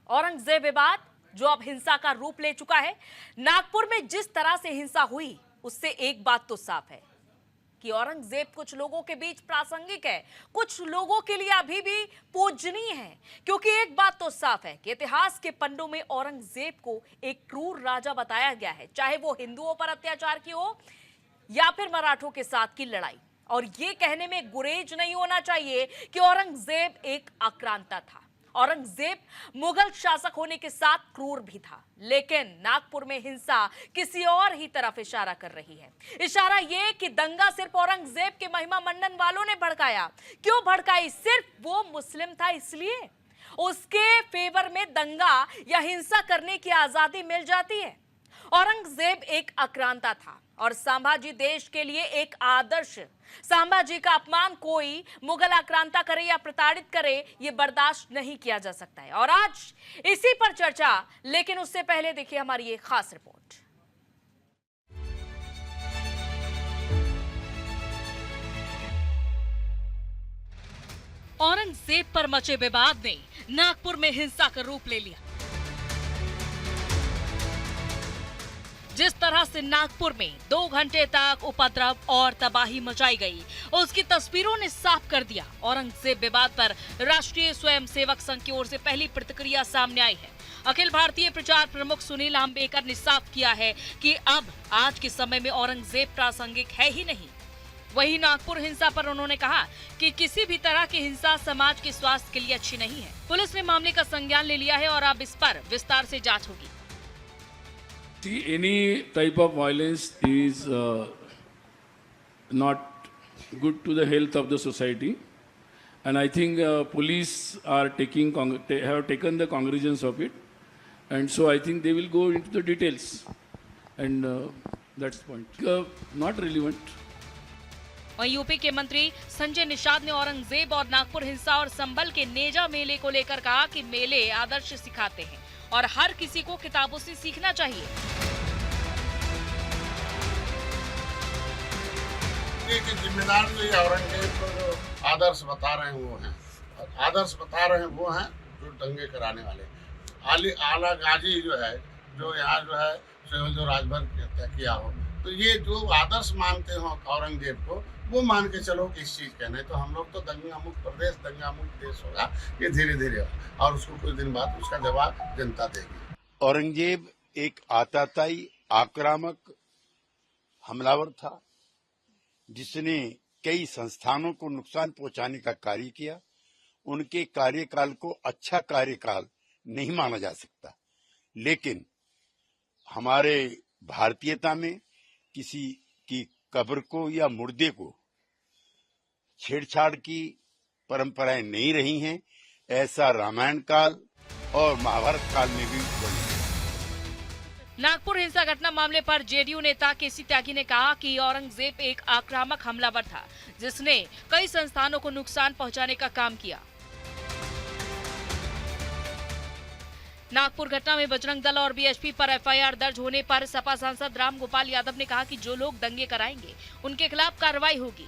औरंगजेब विवाद जो अब हिंसा का रूप ले चुका है। नागपुर में जिस तरह से हिंसा हुई उससे एक बात तो साफ है कि औरंगजेब कुछ लोगों के बीच प्रासंगिक है, कुछ लोगों के लिए अभी भी पूजनीय है। क्योंकि एक बात तो साफ है कि इतिहास के पन्नों में औरंगजेब को एक क्रूर राजा बताया गया है, चाहे वो हिंदुओं पर अत्याचार की हो या फिर मराठों के साथ की लड़ाई। और ये कहने में गुरेज नहीं होना चाहिए कि औरंगजेब एक आक्रांता था। औरंगजेब मुगल शासक होने के साथ क्रूर भी था, लेकिन नागपुर में हिंसा किसी और ही तरफ इशारा कर रही है। इशारा यह कि दंगा सिर्फ औरंगजेब के महिमा मंडन वालों ने भड़काया। क्यों भड़काई? सिर्फ वो मुस्लिम था इसलिए उसके फेवर में दंगा या हिंसा करने की आजादी मिल जाती है। औरंगजेब एक आक्रांता था और संभाजी देश के लिए एक आदर्श। संभाजी का अपमान कोई मुगल आक्रांता करे या प्रताड़ित करे, यह बर्दाश्त नहीं किया जा सकता है। और आज इसी पर चर्चा, लेकिन उससे पहले देखिए हमारी ये खास रिपोर्ट। औरंगजेब पर मचे विवाद ने नागपुर में हिंसा का रूप ले लिया। जिस तरह से नागपुर में 2 घंटे तक उपद्रव और तबाही मचाई गई, उसकी तस्वीरों ने साफ कर दिया। औरंगजेब विवाद पर राष्ट्रीय स्वयंसेवक संघ की ओर से पहली प्रतिक्रिया सामने आई है। अखिल भारतीय प्रचार प्रमुख सुनील अंबेकर ने साफ किया है कि अब आज के समय में औरंगजेब प्रासंगिक है ही नहीं। वहीं नागपुर हिंसा पर उन्होंने कहा कि किसी भी तरह की हिंसा समाज के स्वास्थ्य के लिए अच्छी नहीं है। पुलिस ने मामले का संज्ञान ले लिया है और अब इस पर विस्तार से जांच होगी। See, any type of violence is not good to the health of the society, and I think police are have taken the cognizance of it, and so I think they will go into the details, and that's the point. Not relevant. वहीं UP के मंत्री संजय निषाद ने औरंगजेब और नागपुर हिंसा और संभल के नेजा मेले को लेकर कहा कि मेले आदर्श सिखाते हैं और हर किसी को किताबों से सीखना चाहिए। कि जिम्मेदार जो ये औरंगजेब को जो आदर्श बता रहे हैं वो हैं, और आदर्श बता रहे हैं वो हैं जो दंगे कराने वाले। आला गाजी जो है, जो यहाँ जो है जो राजभर की हत्या किया हो, तो ये जो आदर्श मानते हो औरंगजेब को, वो मान के चलो कि इस चीज का नहीं तो हम लोग तो दंगा मुक्त प्रदेश, दंगा मुक्त देश होगा, ये धीरे धीरे होगा और उसको कुछ दिन बाद उसका जवाब जनता देगी। औरंगजेब एक आतताई, आक्रामक हमलावर था जिसने कई संस्थानों को नुकसान पहुंचाने का कार्य किया। उनके कार्यकाल को अच्छा कार्यकाल नहीं माना जा सकता, लेकिन हमारे भारतीयता में किसी की कब्र को या मुर्दे को छेड़छाड़ की परंपराएं नहीं रही हैं। ऐसा रामायण काल और महाभारत काल में भी बनी। नागपुर हिंसा घटना मामले पर जेडीयू नेता केसी त्यागी ने कहा कि औरंगजेब एक आक्रामक हमलावर था जिसने कई संस्थानों को नुकसान पहुंचाने का काम किया। नागपुर घटना में बजरंग दल और बीएसपी पर एफआईआर दर्ज होने पर सपा सांसद रामगोपाल यादव ने कहा कि जो लोग दंगे कराएंगे उनके खिलाफ कार्रवाई होगी।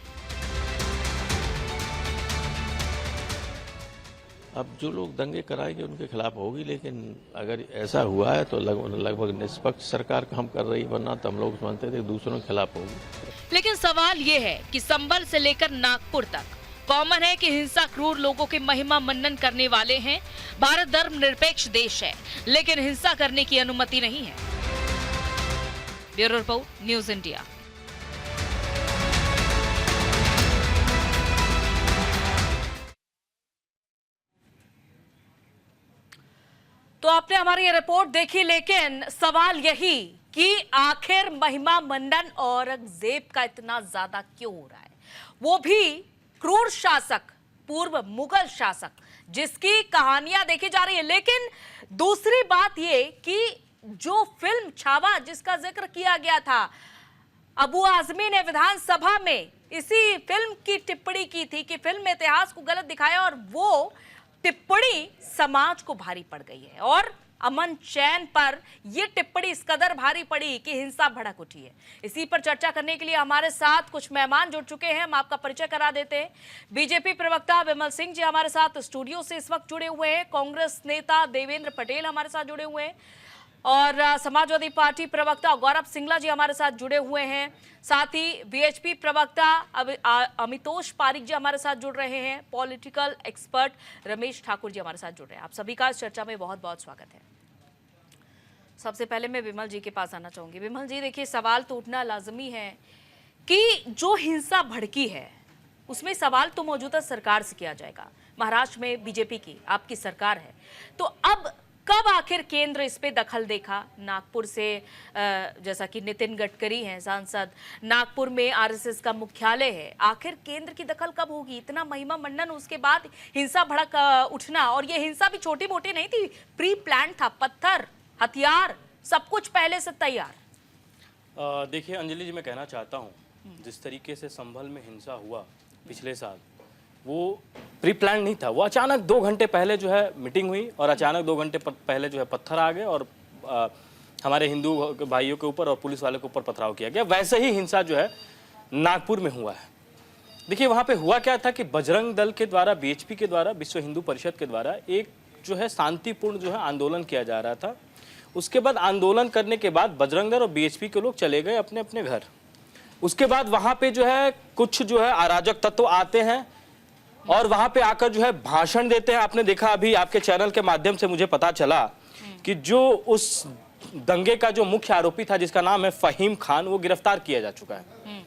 अब जो लोग दंगे कराएंगे उनके खिलाफ होगी, लेकिन अगर ऐसा हुआ है तो लगभग निष्पक्ष सरकार काम कर रही है, वरना तो हम लोग मानते थे दूसरों के खिलाफ होगी। लेकिन सवाल ये है कि संभल से लेकर नागपुर तक कॉमन है कि हिंसा क्रूर लोगों के महिमा मंडन करने वाले हैं। भारत धर्मनिरपेक्ष देश है, लेकिन हिंसा करने की अनुमति नहीं है। Bureau report, news India. तो आपने हमारी ये रिपोर्ट देखी, लेकिन सवाल यही कि आखिर महिमा मंडन औरंगजेब का इतना ज्यादा क्यों हो रहा है? वो भी क्रूर शासक, पूर्व मुगल शासक, जिसकी कहानियां देखी जा रही है। लेकिन दूसरी बात ये कि जो फिल्म छावा जिसका जिक्र किया गया था, अबू आजमी ने विधानसभा में इसी फिल्म की टिप्पणी की थी कि फिल्म में इतिहास को गलत दिखाया, और वो टिप्पणी समाज को भारी पड़ गई है। और अमन चैन पर यह टिप्पणी इस कदर भारी पड़ी कि हिंसा भड़क उठी है। इसी पर चर्चा करने के लिए हमारे साथ कुछ मेहमान जुड़ चुके हैं। हम आपका परिचय करा देते हैं। बीजेपी प्रवक्ता विमल सिंह जी हमारे साथ स्टूडियो से इस वक्त जुड़े हुए हैं। कांग्रेस नेता देवेंद्र पटेल हमारे साथ जुड़े हुए हैं और समाजवादी पार्टी प्रवक्ता गौरव सिंगला जी हमारे साथ जुड़े हुए हैं। साथ ही बीएचपी प्रवक्ता अमितोष पारिक जी हमारे साथ जुड़ रहे हैं। पॉलिटिकल एक्सपर्ट रमेश ठाकुर जी हमारे साथ जुड़ रहे हैं। आप सभी का इस चर्चा में बहुत बहुत स्वागत है। सबसे पहले मैं विमल जी के पास आना चाहूंगी। विमल जी, देखिए, सवाल तो उठना लाजमी है कि जो हिंसा भड़की है उसमें सवाल तो मौजूदा सरकार से किया जाएगा। महाराष्ट्र में बीजेपी की आपकी सरकार है, तो अब कब आखिर केंद्र इस पे दखल देखा? नागपुर से जैसा कि नितिन गडकरी हैं सांसद, नागपुर में आरएसएस का मुख्यालय है, आखिर केंद्र की दखल कब होगी? इतना महिमा मंडन, उसके बाद हिंसा भड़क उठना, और ये हिंसा भी छोटी मोटी नहीं थी, प्री प्लान था, पत्थर, हथियार, सब कुछ पहले से तैयार। देखिए अंजलि जी, मैं कहना चाहता हूँ, जिस तरीके से संभल में हिंसा हुआ पिछले साल, वो प्री प्लान नहीं था। वो अचानक 2 घंटे पहले जो है मीटिंग हुई और अचानक 2 घंटे पहले जो है पत्थर आ गए और हमारे हिंदू भाइयों के ऊपर और पुलिस वाले के ऊपर पथराव किया गया। वैसे ही हिंसा जो है नागपुर में हुआ है। देखिए, वहाँ पे हुआ क्या था कि बजरंग दल के द्वारा, बीएचपी के द्वारा, विश्व हिंदू परिषद के द्वारा एक जो है शांतिपूर्ण जो है आंदोलन किया जा रहा था। उसके बाद आंदोलन करने के बाद बजरंग दल और बीएचपी के लोग चले गए अपने अपने घर। उसके बाद वहाँ पे जो है कुछ जो है अराजक तत्व आते हैं और वहां पे आकर जो है भाषण देते हैं। आपने देखा, अभी आपके चैनल के माध्यम से मुझे पता चला कि जो उस दंगे का जो मुख्य आरोपी था, जिसका नाम है फहीम खान, वो गिरफ्तार किया जा चुका है।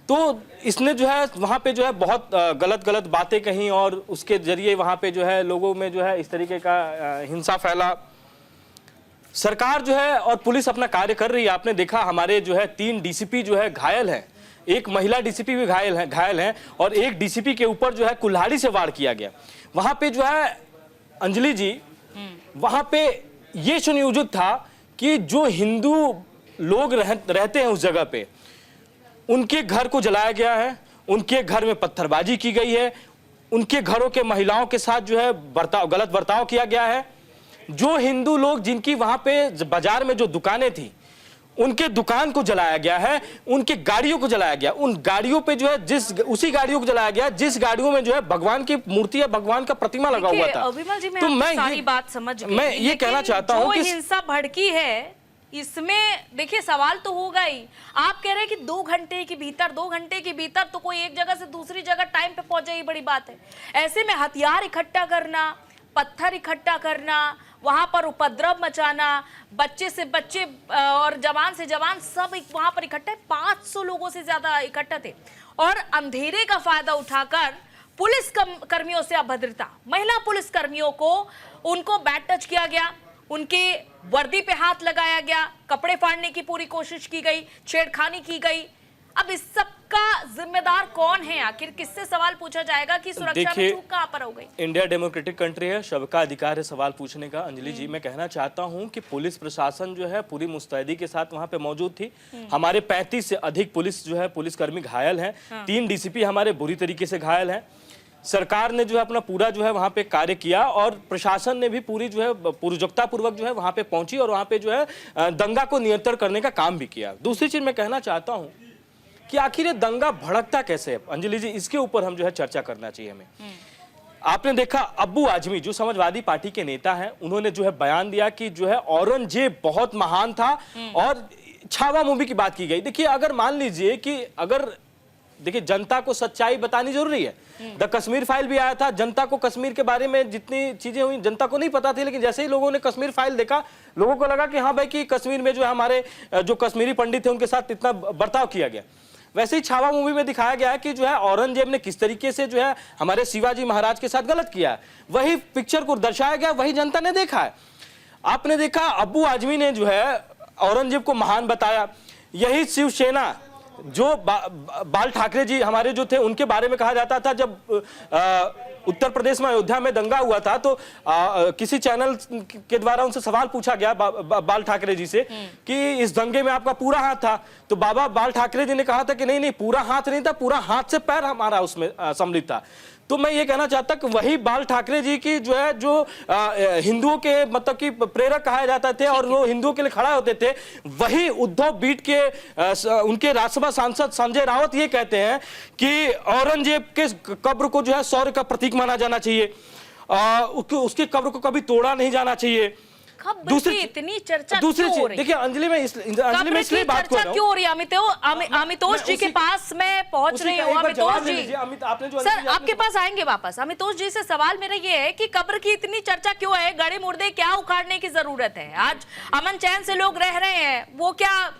तो इसने जो है वहां पे जो है बहुत गलत गलत बातें कही और उसके जरिए वहां पे जो है लोगों में जो है इस तरीके का हिंसा फैला। सरकार जो है और पुलिस अपना कार्य कर रही है। आपने देखा, हमारे जो है 3 डीसीपी जो है घायल हैं, एक महिला डीसीपी भी घायल हैं और एक डीसीपी के ऊपर जो है कुल्हाड़ी से वार किया गया। वहां पे जो है अंजलि जी, वहां पे ये सुनियोजित था कि जो हिंदू लोग रहते हैं उस जगह पे, उनके घर को जलाया गया है, उनके घर में पत्थरबाजी की गई है, उनके घरों के महिलाओं के साथ जो है गलत बर्ताव किया गया है। जो हिंदू लोग जिनकी वहां पे बाजार में जो दुकानें थी, उनके दुकान को जलाया गया है, उनके गाड़ियों को जलाया गया। उन गाड़ियों पे जो है उसी गाड़ियों को जलाया गया जिस गाड़ियों में जो है भगवान की मूर्ति या भगवान का प्रतिमा लगा हुआ था। तो मैं सारी बात समझ गई, मैं ये कहना चाहता हूं कि हिंसा भड़की है, इसमें देखिए सवाल तो होगा ही। आप कह रहे हैं कि 2 घंटे के भीतर तो कोई एक जगह से दूसरी जगह टाइम पे पहुंचे, ही बड़ी बात है। ऐसे में हथियार इकट्ठा करना, पत्थर इकट्ठा करना, वहां पर उपद्रव मचाना, बच्चे से बच्चे और जवान से जवान सब वहां पर इकट्ठे, 500 लोगों से ज्यादा इकट्ठा थे। और अंधेरे का फायदा उठाकर पुलिस कर्मियों से अभद्रता, महिला पुलिस कर्मियों को उनको बैड टच किया गया, उनके वर्दी पे हाथ लगाया गया, कपड़े फाड़ने की पूरी कोशिश की गई, छेड़खानी की गई। अब इस सब का जिम्मेदार कौन है? आखिर किससे सवाल पूछा जाएगा कि सुरक्षा में चूक कहां पर हो गई? इंडिया डेमोक्रेटिक कंट्री है, सबका अधिकार है सवाल पूछने का। अंजलि जी, मैं कहना चाहता हूं कि पुलिस प्रशासन जो है पूरी मुस्तैदी के साथ वहां पे मौजूद थी। हमारे 35 से अधिक पुलिस जो है पुलिसकर्मी घायल हैं। 3 डीसीपी हमारे बुरी तरीके से घायल हैं। सरकार ने जो है अपना पूरा जो है वहां पे कार्य किया और प्रशासन ने भी पूरी जो है पूर्वजकता पूर्वक जो है वहां पे पहुंची और वहां पे जो है दंगा को नियंत्रण करने का काम भी किया। दूसरी चीज मैं कहना चाहता हूं कि आखिर ये दंगा भड़कता कैसे है, अंजलि जी, इसके ऊपर हम जो है चर्चा करना चाहिए हमें। आपने देखा, अब्बू आजमी जो समाजवादी पार्टी के नेता हैं, उन्होंने जो है बयान दिया कि जो है औरंगजेब बहुत महान था और छावा मूवी की बात की गई। देखिए, अगर मान लीजिए कि देखिए जनता को सच्चाई बतानी जरूरी है। द कश्मीर फाइल भी आया था, जनता को कश्मीर के बारे में जितनी चीजें हुई जनता को नहीं पता थी, लेकिन जैसे ही लोगों ने कश्मीर फाइल देखा, लोगों को लगा कि हाँ भाई, कि कश्मीर में जो है हमारे जो कश्मीरी पंडित थे उनके साथ इतना बर्ताव किया गया। वैसे ही छावा मूवी में दिखाया गया है कि जो है औरंगजेब ने किस तरीके से जो है हमारे शिवाजी महाराज के साथ गलत किया है। वही पिक्चर को दर्शाया गया, वही जनता ने देखा है। आपने देखा, अब्बू आजमी ने जो है औरंगजेब को महान बताया। यही शिवसेना जो बाल ठाकरे जी हमारे जो थे, उनके बारे में कहा जाता था, जब उत्तर प्रदेश में अयोध्या में दंगा हुआ था तो किसी चैनल के द्वारा उनसे सवाल पूछा गया बाल ठाकरे जी से कि इस दंगे में आपका पूरा हाथ था, तो बाबा बाल ठाकरे जी ने कहा था कि नहीं नहीं, पूरा हाथ नहीं था, पूरा हाथ से पैर हमारा उसमें सम्मिलित था। तो मैं ये कहना चाहता कि वही बाल ठाकरे जी की जो है, जो हिंदुओं के मतलब कि प्रेरक कहा जाता थे और वो हिंदुओं के लिए खड़ा होते थे, वही उद्धव बीट के उनके राज्यसभा सांसद संजय राउत ये कहते हैं कि औरंगजेब के कब्र को जो है शौर्य का प्रतीक माना जाना चाहिए, उसकी कब्र को कभी तोड़ा नहीं जाना चाहिए। दूसरी इतनी चर्चा क्यों हो रही है? देखिए अंजलि में इसलिए बात कर रहा हूं, क्यों हो रही है? अमितोष जी के पास मैं पहुंच रही हूँ। अमितोष जी, आपने जो सर आपके पास आएंगे वापस। अमितोष जी से सवाल मेरा ये है कि कब्र की इतनी चर्चा क्यों है? गड़े मुर्दे क्या उखाड़ने की जरूरत है? आज अमन चैन से लोग रह रहे हैं, वो क्या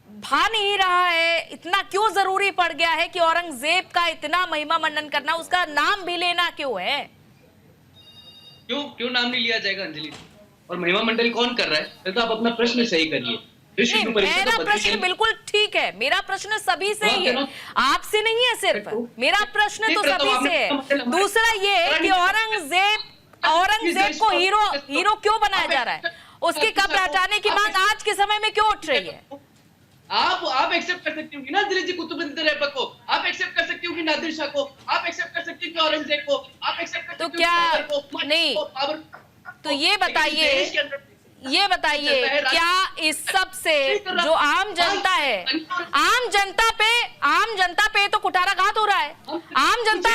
भा नहीं रहा है? इतना क्यों जरूरी पड़ गया है कि औरंगजेब का इतना महिमा मंडन करना, उसका नाम भी लेना क्यों है? क्यों नाम नहीं लिया जाएगा अंजलि? और महिमा मंडल कौन कर रहा है? तो आप अपना प्रश्न सही करिए। मेरा प्रश्न बिल्कुल ठीक है, मेरा प्रश्न सभी से ही है, आपसे नहीं है सिर्फ, मेरा प्रश्न तो सभी से है। दूसरा ये कि औरंगजेब को हीरो क्यों बनाया जा रहा है? उसकी कब्र हटाने की मांग आज के समय में क्यों उठ रही है? आप एक्सेप्ट कर सकती होंगी ना दिल्ली जी कुतुबुद्दीन ऐबक को, आप एक्सेप्ट कर सकती होंगी नादिर शाह को, आप एक्सेप्ट कर सकती होंगी औरंगजेब को, आप एक्सेप्ट कर सकती तो क्या नहीं? तो ये बताइए क्या इस सब से जो आम जनता है, आम जनता पे तो कुठाराघात हो रहा है। आम जनता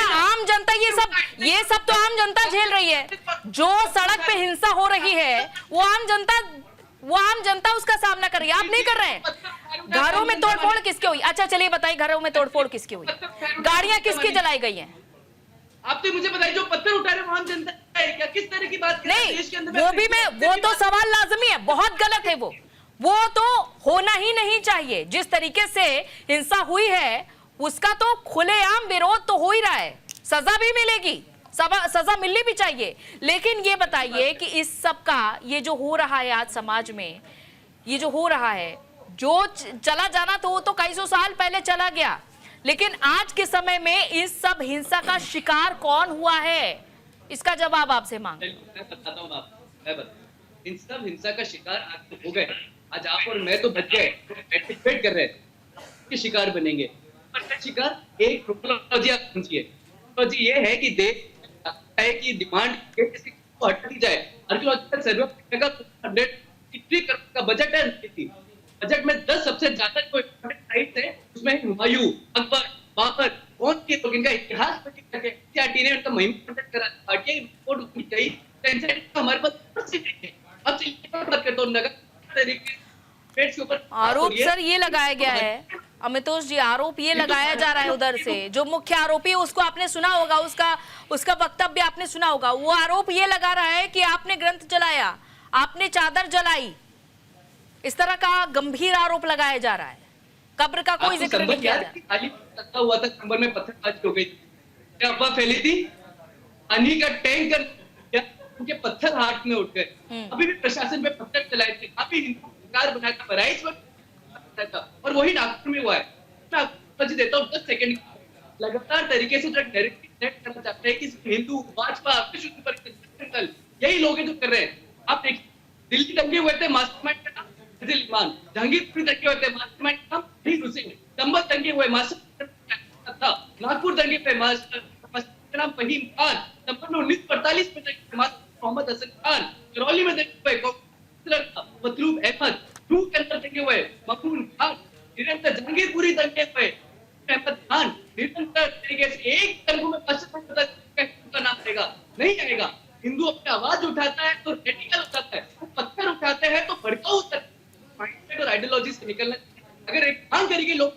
ये सब तो आम जनता झेल रही है। जो सड़क पे हिंसा हो रही है वो आम जनता उसका सामना कर रही है, आप नहीं कर रहे हैं। घरों में तोड़फोड़ किसके हुई? अच्छा चलिए बताइए, घरों में तोड़फोड़ किसकी हुई? गाड़ियां किसकी जलाई गई हैं? आप तो मुझे बताइए, जो पत्थर उठा रहे आम जनता है क्या? किस तरह की बात कर रहे हैं देश के अंदर? वो तो सवाल लाजमी है, बहुत गलत है वो तो होना ही नहीं चाहिए। जिस तरीके से हिंसा हुई है उसका तो खुलेआम विरोध तो हो ही रहा है, सजा भी मिलेगी, सजा मिलनी भी चाहिए। लेकिन ये बताइए कि इस सब का ये जो हो रहा है आज समाज में, ये जो हो रहा है, जो चला जाना तो वो तो कई सौ साल पहले चला गया, लेकिन आज के समय में इस सब हिंसा का शिकार कौन हुआ है, इसका जवाब आपसे मांग। मैं बताता हूँ आपको, इन सब हिंसा का शिकार आज हो गए। आज आप और मैं तो बच गए, एंटिसिपेट कर रहे हैं कि शिकार बनेंगे, पर शिकार एक प्रोपोलॉजी आप समझिए। प्रोपोलॉजी ये है कि देश है कि डिमांड किसी को हटा दी जाए। आर्कियोलॉजिकल सर्वे का 150 करोड़ का बजट है, बजट में 10 सबसे ज्यादा जो साइट्स है उसमें हुमायूं, अकबर, बाबर, कौन के लोग, इनका इतिहास सीआरटी ने उनका महिमा मंडन करा, पार्टी रिपोर्ट होनी चाहिए। हमारे पास अब बात करता हूँ नगर तरीके के ऊपर आरोप सर ये लगाया गया है, अमितोष जी आरोप ये लगाया जा रहा है उधर से, जो मुख्य आरोपी है उसको आपने सुना होगा, उसका वक्तव्य आपने सुना होगा। वो आरोप ये लगा रहा है कि आपने ग्रंथ जलाया, आपने चादर जलाई, इस तरह का गंभीर आरोप लगाया जा रहा है। कब्र का कोई जिक्र नहीं किया जा रहा। हुआ था कमर में पत्थरबाजी हो गई, क्या अफवाह फैली थी? पानी का टैंकर उनके पत्थर हाथ में उठ गए। अभी भी प्रशासन पे पत्थर चलाए थे, अभी हिंदू सरकार बनाया था, बहराइच में, और वही नागपुर में हुआ है। मैं आपको देता हूँ 10 सेकंड। लगातार तरीके से जो नैरेटिव सेट करना चाहते हैं कि हिंदू भाजपा यही लोग हैं जो कर रहे हैं। आप देखिए दिल्ली दंगे हुए थे, मास्टरमाइंड का नाम फजल इमान, जहांगीरपुरी दंगे हुए थे, मास्टरमाइंड का नाम शहीद हुसैन, संभल दंगे हुए मास्टरमाइंड था, नागपुर दंगे पे मास्टर नाम फहीम खान, संभल में 1948 में दंगे मास्टर मोहम्मद हसन खान, करौली में दंगे हुए मतलूब अहमद, नूह के अंदर दंगे हुए मखून खान, निरंतर जहांगीरपुरी दंगे हुए अहमद खान, निरंतर तरीके से एक दंगों में का नाम आएगा नहीं आएगा। हिंदू अपनी आवाज उठाता है तो रेडिकल उठाता है, वो पत्थर उठाते हैं तो भड़काऊ माइंडसेट और आइडियोलॉजी से निकलना। अगर एक काम करेगी लोग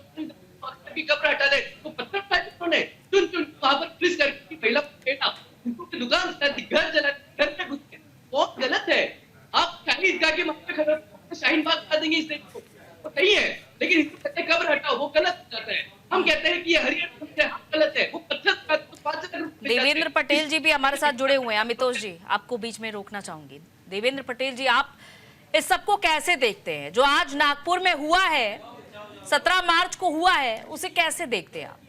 की कब्र हटा दे तो पत्थर उठाने चुन वहां पर पुलिस करके महिला हिंदू की दुकान घर जला, घर में घुस गए, बहुत गलत है। आप शाही ईदगाह के मामले खबर शाहीन बाग बता देंगे, इस वो सही है, लेकिन हिंदू कहते कब्र हटाओ वो गलत हो जाता है। हम कहते हैं कि ये हरियाणा गलत है, वो पत्थर। देवेंद्र पटेल जी भी हमारे साथ जुड़े हुए हैं। अमितोष जी आपको बीच में रोकना चाहूंगी। देवेंद्र पटेल जी, आप इस सबको कैसे देखते हैं? जो आज नागपुर में हुआ है, 17 मार्च को हुआ है, उसे कैसे देखते हैं आप?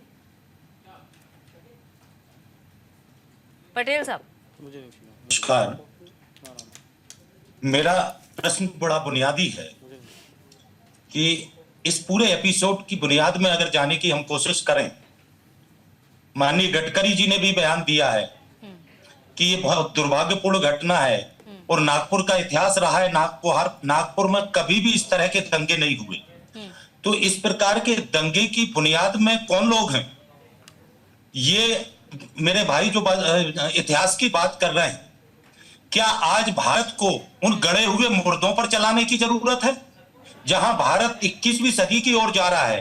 पटेल साहब। नमस्कार, मेरा प्रश्न बड़ा बुनियादी है कि इस पूरे एपिसोड की बुनियाद में अगर जाने की हम कोशिश करें माननीय गडकरी जी ने भी बयान दिया है कि ये बहुत दुर्भाग्यपूर्ण घटना है और नागपुर का इतिहास रहा है। नागपुर में कभी भी इस तरह के दंगे नहीं हुए। तो इस प्रकार के दंगे की बुनियाद में कौन लोग हैं? ये मेरे भाई जो इतिहास की बात कर रहे हैं, क्या आज भारत को उन गड़े हुए मुर्दों पर चलाने की जरूरत है? जहां भारत 21वीं सदी की ओर जा रहा है,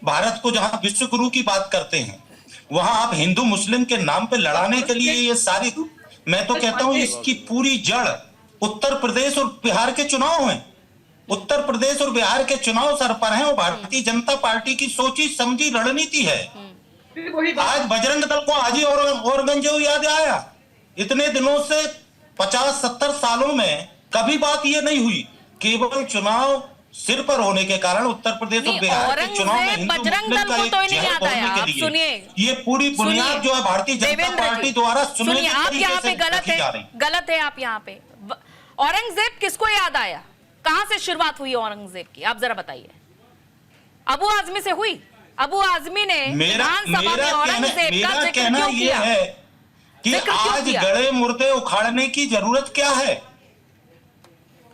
भारत को जहां विश्व गुरु की बात करते हैं, वहां आप हिंदू मुस्लिम के नाम पे लड़ाने के लिए ये सारी, मैं तो कहता हूं इसकी पूरी जड़ उत्तर प्रदेश और बिहार के चुनाव हैं। उत्तर प्रदेश और बिहार के चुनाव सर पर हैं और भारतीय जनता पार्टी की सोची समझी रणनीति है। आज बजरंग दल को आज ही औरंगजेब याद आया। इतने दिनों से 50-70 सालों में कभी बात ये नहीं हुई। केवल चुनाव सिर पर होने के कारण उत्तर प्रदेश और बिहार के चुनाव में हिंदू मुस्लिम का एक जहर तोड़ने के लिए ये पूरी बुनियाद जो है भारतीय जनता पार्टी द्वारा सुनिए, आप यहाँ पे गलत है आप यहाँ पे। औरंगजेब किसको याद आया? कहां से शुरुआत हुई औरंगजेब की? आप जरा बताइए। अबू आजमी से हुई? अबू आजमी ने विधानसभा में औरंगजेब का जिक्र क्यों किया? कि आज गड़े मुर्दे उखाड़ने की जरूरत क्या है?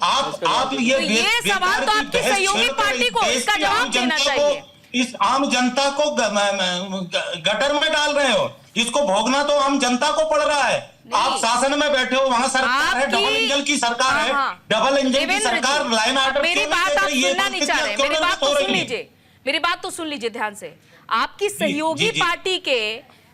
आप ये सवाल तो आपकी सहयोगी पार्टी को इसका जवाब देना चाहिए। इस आम जनता को गटर में डाल रहे हो। इसको भोगना तो आम जनता को पड़ रहा है। आप शासन में बैठे हो, वहां सरकार है, डबल इंजन की सरकार है, डबल इंजन की सरकार लाइन आर्डर। मेरी बात आप सुनना नहीं चाह रहे। मेरी बात तो सुन लीजिए, मेरी बात तो सुन लीजिए ध्यान से। आपकी सहयोगी पार्टी के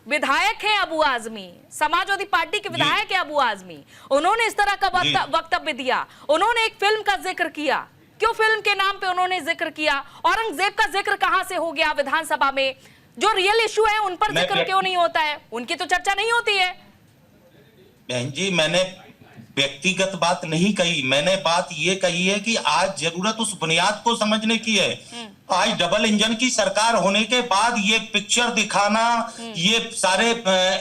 विधायक हैं अबू आजमी, समाजवादी पार्टी के विधायक है अबू आजमी। उन्होंने इस तरह का वक्तव्य दिया, उन्होंने एक फिल्म का जिक्र किया। क्यों फिल्म के नाम पे उन्होंने जिक्र किया? औरंगजेब का जिक्र कहां से हो गया विधानसभा में? जो रियल इशू है उन पर जिक्र क्यों नहीं होता है? उनकी तो चर्चा नहीं होती है। बहन जी, मैंने व्यक्तिगत बात नहीं कही, मैंने बात ये कही है कि आज जरूरत उस बुनियाद को समझने की है। आज डबल इंजन की सरकार होने के बाद ये पिक्चर दिखाना, ये सारे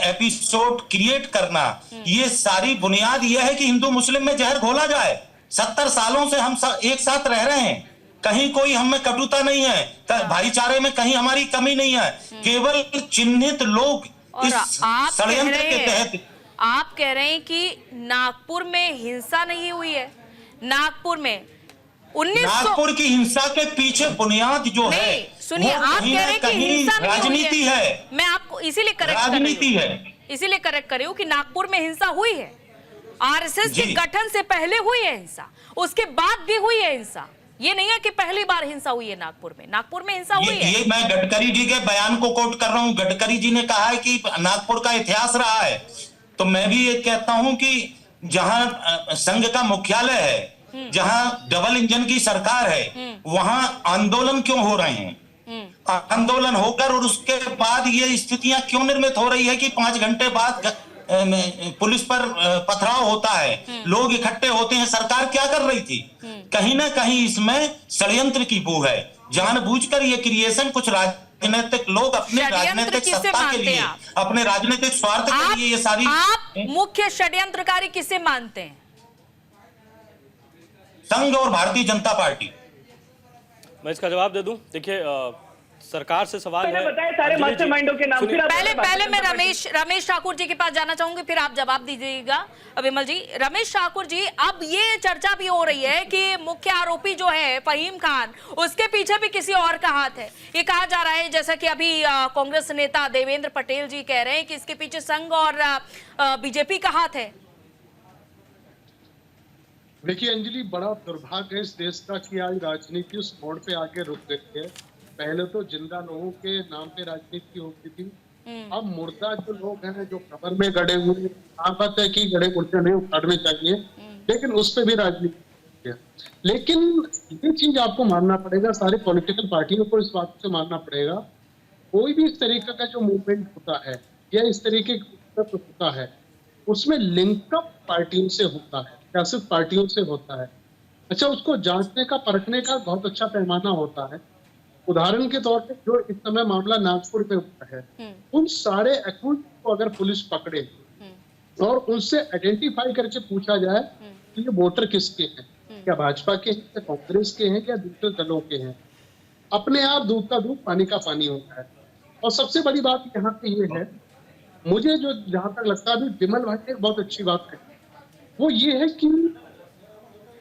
एपिसोड क्रिएट करना, ये सारी बुनियाद ये है कि हिंदू मुस्लिम में जहर घोला जाए। 70 सालों से हम एक साथ रह रहे हैं, कहीं कोई हम में कटुता नहीं है, भाईचारे में कहीं हमारी कमी नहीं है। केवल चिन्हित लोग इस षड्यंत्र के तहत। आप कह रहे हैं कि नागपुर में हिंसा नहीं हुई है। नागपुर में 1900 नागपुर की हिंसा के पीछे बुनियाद जो है, सुनिए, आप कह रहे हैं कि हिंसा नहीं राजनीति है। मैं आपको इसीलिए करेक्ट कर रही हूँ कि नागपुर में हिंसा हुई है। आरएसएस के गठन से पहले हुई है हिंसा, उसके बाद भी हुई है हिंसा। ये नहीं है कि पहली बार हिंसा हुई है नागपुर में। नागपुर में हिंसा हुई है। ये मैं गडकरी जी के बयान को कोट कर रहा हूँ। गडकरी जी ने कहा है कि नागपुर का इतिहास रहा है। तो मैं भी ये कहता हूं कि जहां संघ का मुख्यालय है, जहां डबल इंजन की सरकार है, वहां आंदोलन क्यों हो रहे हैं? आंदोलन होकर और उसके बाद ये स्थितियां क्यों निर्मित हो रही है कि 5 घंटे बाद पुलिस पर पथराव होता है, लोग इकट्ठे होते हैं। सरकार क्या कर रही थी? कहीं ना कहीं इसमें षड्यंत्र की बू है। जानबूझकर ये क्रिएशन कुछ राजनीतिक लोग अपने राजनीतिक सत्ता के लिए, अपने राजनीतिक स्वार्थ के लिए ये सारी। आप मुख्य षड्यंत्रकारी किसे मानते हैं? संघ और भारतीय जनता पार्टी। मैं इसका जवाब दे दूं। देखिए, सरकार से सवाल है, सारे मास्टरमाइंडों के नाम। पहले मैं रमेश ठाकुर जी के पास जाना चाहूंगी, फिर आप जवाब दीजिएगा। विमल जी, रमेश ठाकुर जी, अब ये चर्चा भी हो रही है कि मुख्य आरोपी जो है फहीम खान, उसके पीछे भी किसी और का हाथ है। ये कहा जा रहा है, जैसा कि अभी कांग्रेस नेता देवेंद्र पटेल जी कह रहे हैं कि इसके पीछे संघ और बीजेपी का हाथ है। देखिए अंजलि, बड़ा दुर्भाग्य है इस देश का कि आज राजनीति उस मोड़ पे आके रुक गई है। पहले तो जिंदा लोगों के नाम पे राजनीति होती थी, अब मुर्दा जो लोग हैं जो कब्र में गड़े हुए, बात है कि गड़े मुर्दे नहीं उखाड़ने चाहिए, लेकिन उस पे भी राजनीति है। लेकिन ये चीज आपको मानना पड़ेगा, सारे पॉलिटिकल पार्टियों को इस बात से मानना पड़ेगा, कोई भी इस तरीके का जो मूवमेंट होता है या इस तरीके का होता है, उसमें लिंकअप पार्टियों से होता है, सियासत पार्टियों से होता है। अच्छा, उसको जांचने का, परखने का बहुत अच्छा पैमाना होता है। उदाहरण के तौर पे जो इस समय मामला नागपुर में हुआ है, उन सारे अकाउंट को अगर पुलिस पकड़े और उनसे आइडेंटिफाई करके पूछा जाए कि ये वोटर किसके हैं, क्या भाजपा के हैं, क्या कांग्रेस के हैं, क्या दूसरे दलों के हैं, अपने आप दूध का दूध पानी का पानी होता है। और सबसे बड़ी बात यहाँ पे ये है, मुझे जो जहां तक लगता है, अभी विमल भाई ने बहुत अच्छी बात कही, वो ये है कि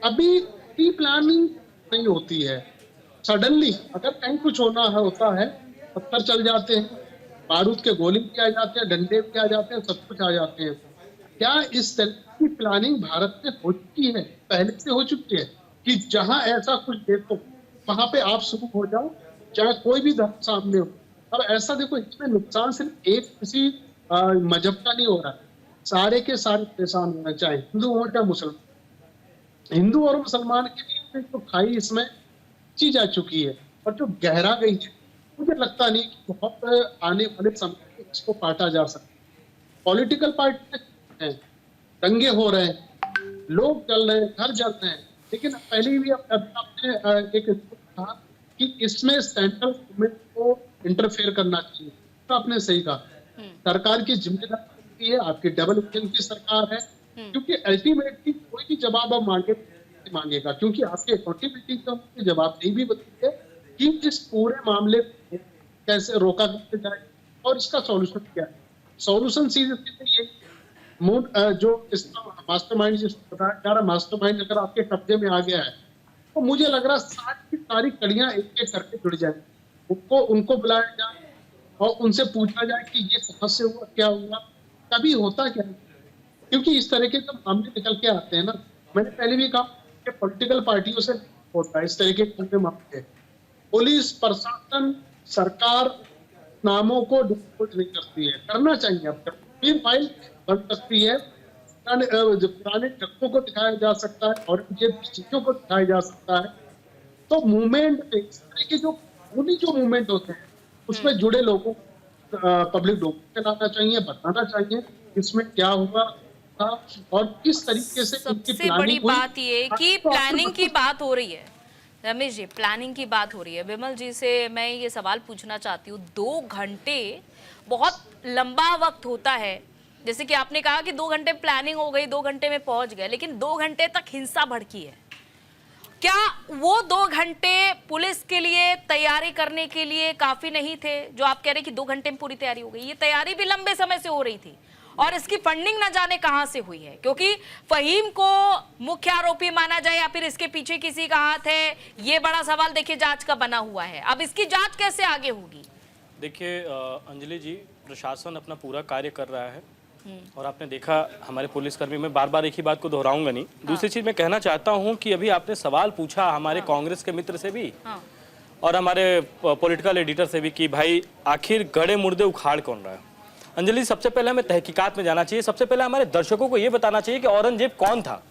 अभी प्री प्लानिंग नहीं होती है। सडनली अगर कहीं कुछ होता है, पत्थर चल जाते हैं, बारूद के गोले भी आ जाते हैं, डंडे भी आ जाते हैं, सब कुछ आ जाते हैं। क्या इस तरह की प्लानिंग भारत में हो चुकी है, पहले से हो चुकी है कि जहां ऐसा कुछ देखो वहां पे आप शुरू हो जाओ, चाहे कोई भी धर्म सामने हो। अब ऐसा देखो, इसमें नुकसान सिर्फ एक किसी मजहब का नहीं हो रहा, सारे के सारे परेशान होना, चाहे हिंदू हो चाहे मुसलमान। हिंदू और मुसलमान के बीच में तो खाई इसमें ची जा चुकी है, और जो गहरा गई है, मुझे लगता नहीं कि बहुत आने वाले समय में इसको काटा जा सकता। पॉलिटिकल पार्टी हैं, दंगे हो रहे हैं, लोग जल रहे हैं, घर जल रहे हैं, लेकिन पहले भी आपने एक कहा कि इसमें सेंट्रल गवर्नमेंट को इंटरफेयर करना चाहिए, तो आपने सही कहा। सरकार की जिम्मेदारी है, आपकी डबल इंजन की सरकार है, क्योंकि अल्टीमेटली कोई भी जवाब आप मांगेगा, क्योंकि आपकी अकाउंटेबिलिटी का जवाबदेही भी बताइए कि इस पूरे मामले को कैसे रोका जाए और इसका सॉल्यूशन क्या है। सॉल्यूशन सीधे ये जो इसका मास्टरमाइंड जिसको बताया जा रहा, मास्टरमाइंड अगर आपके कब्जे में आ गया है, तो मुझे लग रहा है सारी सारी कड़ियां एक एक करके जुड़ जाए। उनको बुलाया जाए और उनसे पूछा जाए कि ये समस्या हुआ, क्या हुआ, कभी होता क्या है। क्योंकि इस तरह के जब मामले निकल के आते हैं ना, मैंने पहले भी कहा कि पॉलिटिकल पार्टियों से होता है इस तरह के मामले। पुलिस प्रशासन सरकार नामों को डिस्पोज नहीं करती है, करना चाहिए। अब तक फाइल बन सकती है, पुराने ट्रकों को दिखाया जा सकता है और चीजों को दिखाया जा सकता है। तो मूवमेंट इस तरह के जो मूवमेंट होते हैं उसमें जुड़े लोगों पब्लिक लोगों को लाना चाहिए, बताना चाहिए इसमें क्या हुआ था और किस तरीके से इनकी सबसे बड़ी बात ये कि प्लानिंग की बात हो रही है। रमेश जी, प्लानिंग की बात हो रही है। विमल जी से मैं ये सवाल पूछना चाहती हूँ, 2 घंटे बहुत लंबा वक्त होता है। जैसे कि आपने कहा कि 2 घंटे प्लानिंग हो गई, 2 घंटे में पहुंच गए, लेकिन 2 घंटे तक हिंसा भड़की है। क्या वो 2 घंटे पुलिस के लिए तैयारी करने के लिए काफी नहीं थे? जो आप कह रहे कि 2 घंटे में पूरी तैयारी हो गई, ये तैयारी भी लंबे समय से हो रही थी और इसकी फंडिंग न जाने कहां से हुई है, क्योंकि फहीम को मुख्य आरोपी माना जाए या फिर इसके पीछे किसी का हाथ है, ये बड़ा सवाल देखिए जांच का बना हुआ है। अब इसकी जांच कैसे आगे होगी? देखिए अंजलि जी, प्रशासन अपना पूरा कार्य कर रहा है और आपने देखा हमारे पुलिसकर्मी, मैं बार बार एक ही बात को दोहराऊंगा नहीं। दूसरी चीज मैं कहना चाहता हूं कि अभी आपने सवाल पूछा हमारे कांग्रेस के मित्र से भी और हमारे पॉलिटिकल एडिटर से भी कि भाई आखिर गड़े मुर्दे उखाड़ कौन रहा है। अंजलि, सबसे पहले हमें तहकीकात में जाना चाहिए। सबसे पहले हमारे दर्शकों को यह बताना चाहिए कि औरंगजेब कौन था।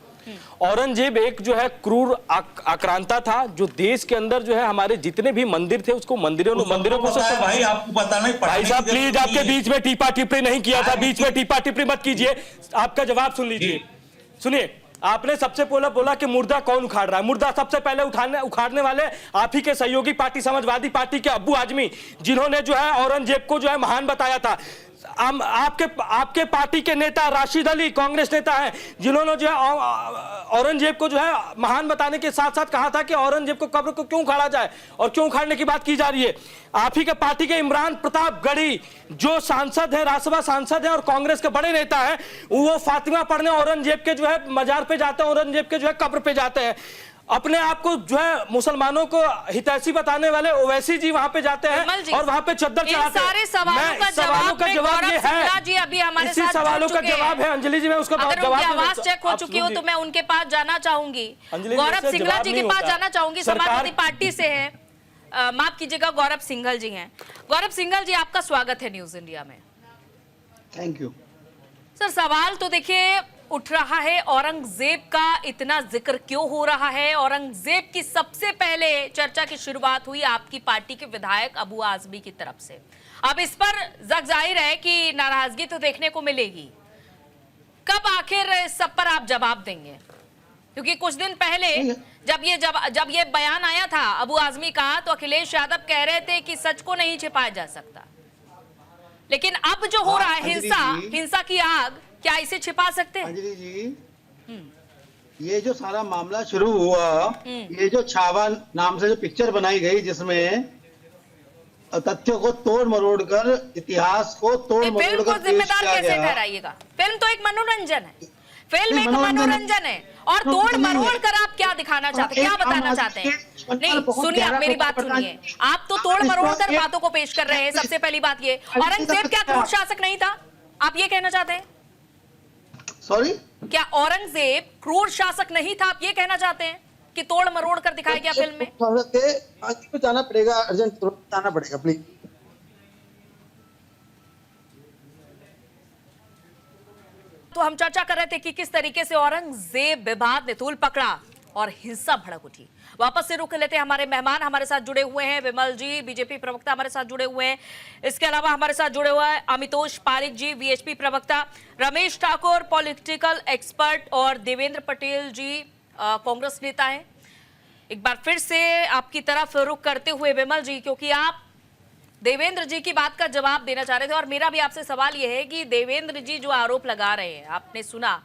औरंगजेब एक जो है क्रूर आक्रांता था, जो देश के अंदर जो है हमारे जितने भी मंदिर थे उसको मंदिरों को भाई आपको पता नहीं। भाई साहब प्लीज, आपके बीच में टीपा टिप्पणी नहीं किया था, बीच में टीपा टिप्पणी मत कीजिए। आपका जवाब सुन लीजिए। सुनिए, आपने सबसे पहले बोला कि मुर्दा कौन उखाड़ रहा है। मुर्दा सबसे पहले उखाड़ने वाले आप ही के सहयोगी पार्टी समाजवादी पार्टी के अब्बू आजमी, जिन्होंने जो है औरंगजेब को जो है महान बताया था। आपके पार्टी के नेता राशिद अली कांग्रेस नेता हैं, जिन्होंने जो है औरंगजेब को जो है महान बताने के साथ साथ कहा था कि औरंगजेब को कब्र को क्यों उखाड़ा जाए और क्यों उखाड़ने की बात की जा रही है। आप ही के पार्टी के इमरान प्रताप गढ़ी, जो सांसद है, राज्यसभा सांसद है और कांग्रेस के बड़े नेता हैं, वो फातिमा पढ़ने औरंगजेब के जो है मजार पे जाते हैं, औरंगजेब के जो है कब्र पे जाते हैं। अपने आप को जो है मुसलमानों को हितैषी बताने वाले ओवैसी जी वहां पे जाते हैं और वहां पे चद्दर चढ़ाते हैं। सारे सवालों का जवाब ये है जी, अभी हमारे इसी सवालों का जवाब है अंजलि जी। मैं उसका जवाब, आवाज चेक हो चुकी हो तो मैं उनके पास जाना चाहूंगी। गौरव सिंघला जी के पास जाना चाहूंगी, समाजवादी पार्टी से है, माफ कीजिएगा, गौरव सिंघल जी हैं। गौरव सिंघल जी, आपका स्वागत है न्यूज इंडिया में। Thank you sir. सवाल तो देखिए उठ रहा है, औरंगजेब का इतना जिक्र क्यों हो रहा है? औरंगजेब की सबसे पहले चर्चा की शुरुआत हुई आपकी पार्टी के विधायक अबू आजमी की तरफ से। अब इस पर जाहिर है कि नाराजगी तो देखने को मिलेगी। कब आखिर इस सब पर आप जवाब देंगे? क्योंकि कुछ दिन पहले जब ये बयान आया था अबू आजमी का, तो अखिलेश यादव कह रहे थे कि सच को नहीं छिपाया जा सकता, लेकिन अब जो हो रहा है हिंसा की आग, क्या इसे छिपा सकते हैं? अंजलि जी, ये जो सारा मामला शुरू हुआ, ये जो छावा नाम से जो पिक्चर बनाई गई जिसमें तथ्यों को तोड़ मरोड़ कर, इतिहास को तोड़ ये मरोड़ फिल्म को कर पेश जिम्मेदार किया कैसे गया। ठहराइएगा? फिल्म तो एक मनोरंजन है, फिल्म एक मनोरंजन- मनोरंजन है, और तो तोड़ नहीं है। मरोड़ कर आप क्या दिखाना चाहते हैं, क्या एक आम बताना आदमी चाहते हैं? के नहीं बहुत सुनिए, आप गहरा मेरी बात प्रश्न सुनिए, आप तो तोड़ मरोड़ कर बातों को पेश कर रहे हैं। सबसे पहली बात ये, औरंगजेब क्या क्रूर शासक नहीं था, आप ये कहना चाहते हैं? सॉरी, क्या औरंगजेब क्रूर शासक नहीं था, आप ये कहना चाहते हैं कि तोड़ मरोड़ कर दिखाया गया फिल्म में? आगे को जाना पड़ेगा, अर्जेंट जाना पड़ेगा प्लीज। तो हम चर्चा कर रहे थे कि किस तरीके से औरंगजेब विवाद ने तूल पकड़ा और हिंसा भड़क उठी। वापस से रुक लेते हैं, हमारे मेहमान हमारे साथ जुड़े हुए हैं, विमल जी बीजेपी प्रवक्ता हमारे साथ जुड़े हुए हैं, इसके अलावा हमारे साथ जुड़े हुआ है अमितोष पारिक जी वीएचपी प्रवक्ता, रमेश ठाकुर पॉलिटिकल एक्सपर्ट, और देवेंद्र पटेल जी कांग्रेस नेता हैं। एक बार फिर से आपकी तरफ रुख करते हुए विमल जी, क्योंकि आप देवेंद्र जी की बात का जवाब देना चाह रहे थे, और मेरा भी आपसे सवाल यह है कि देवेंद्र जी जो आरोप लगा रहे हैं, आपने सुना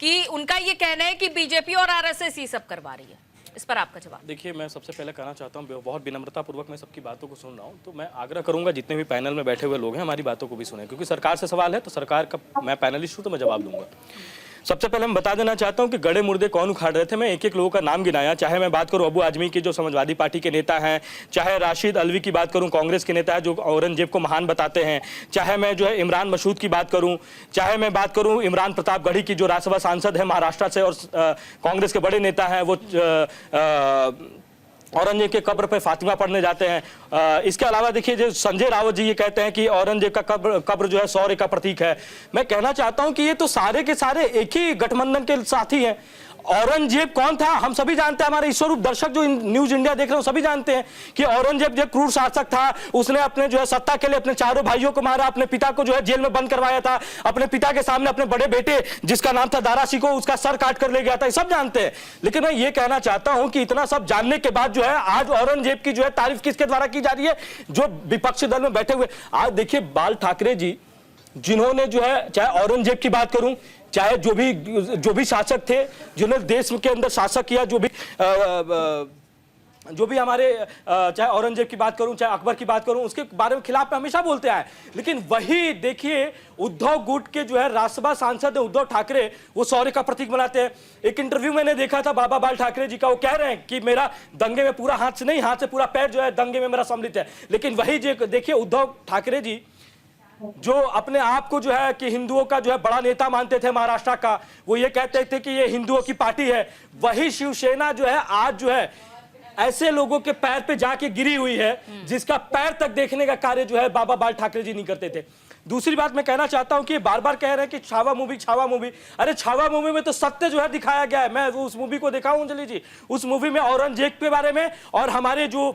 कि उनका ये कहना है कि बीजेपी और आरएसएस ये सब करवा रही है, इस पर आपका जवाब? देखिए, मैं सबसे पहले कहना चाहता हूँ, बहुत विनम्रता पूर्वक मैं सबकी बातों को सुन रहा हूँ, तो मैं आग्रह करूंगा जितने भी पैनल में बैठे हुए लोग हैं हमारी बातों को भी सुने, क्योंकि सरकार से सवाल है तो सरकार का मैं पैनलिस्ट हूँ तो मैं जवाब दूंगा। सबसे पहले मैं बता देना चाहता हूं कि गड़े मुर्दे कौन उखाड़ रहे थे। मैं एक एक लोगों का नाम गिनाया, चाहे मैं बात करूं अबू आजमी के जो समाजवादी पार्टी के नेता हैं, चाहे राशिद अलवी की बात करूं कांग्रेस के नेता है जो औरंगजेब को महान बताते हैं, चाहे मैं जो है इमरान मसूद की बात करूं, चाहे मैं बात करूं इमरान प्रतापगढ़ी की जो राज्यसभा सांसद है महाराष्ट्र से और कांग्रेस के बड़े नेता हैं, वो औरंगजेब के कब्र पे फातिमा पढ़ने जाते हैं। इसके अलावा देखिए जो संजय रावत जी ये कहते हैं कि औरंगजेब का कब्र जो है शौर्य का प्रतीक है। मैं कहना चाहता हूं कि ये तो सारे के सारे एक ही गठबंधन के साथी हैं। औरंगजेब कौन था हम सभी जानते हैं, हमारे ईश्वरूप दर्शक जो न्यूज इंडिया देख रहे हैं सभी जानते हैं कि औरंगजेब जो क्रूर शासक था, उसने अपने जो है सत्ता के लिए अपने चारों भाइयों को मारा, अपने पिता को जो है जेल में बंद करवाया था, अपने पिता के सामने अपने बड़े बेटे जिसका नाम था दारा सिकोह उसका सर काट कर ले गया था, ये सब जानते हैं। लेकिन मैं ये कहना चाहता हूं कि इतना सब जानने के बाद जो है आज औरंगजेब की जो है तारीफ किसके द्वारा की जा रही है? जो विपक्षी दल में बैठे हुए। आज देखिए बाल ठाकरे जी जिन्होंने जो है, चाहे औरंगजेब की बात करूं, चाहे जो भी शासक थे जिन्होंने देश के अंदर शासक किया, जो भी हमारे चाहे औरंगजेब की बात करूं चाहे अकबर की बात करूं, उसके बारे में खिलाफ में हमेशा बोलते आए। लेकिन वही देखिए उद्धव गुट के जो है राज्यसभा सांसद है उद्धव ठाकरे, वो शौर्य का प्रतीक बनाते हैं। एक इंटरव्यू मैंने देखा था बाबा बाल ठाकरे जी का, वो कह रहे हैं कि मेरा दंगे में पूरा हाथ से नहीं, हाथ से पूरा पैर जो है दंगे में मेरा सम्मिलित है। लेकिन वही देखिए उद्धव ठाकरे जी जो अपने आप को जो है कि हिंदुओं का जो है बड़ा नेता मानते थे महाराष्ट्र का, वो ये कहते थे कि ये हिंदुओं की पार्टी है। वही शिवसेना जो है आज जो है ऐसे लोगों के पैर पे जाके गिरी हुई है जिसका पैर तक देखने का कार्य जो है बाबा बाल ठाकरे जी नहीं करते थे। दूसरी बात मैं कहना चाहता हूं कि बार बार कह रहे हैं कि छावा मूवी, अरे छावा मूवी में तो सत्य जो है दिखाया गया है। मैं उस मूवी को दिखाऊं अंजलि जी, उस मूवी में औरंगजेब के बारे में और हमारे जो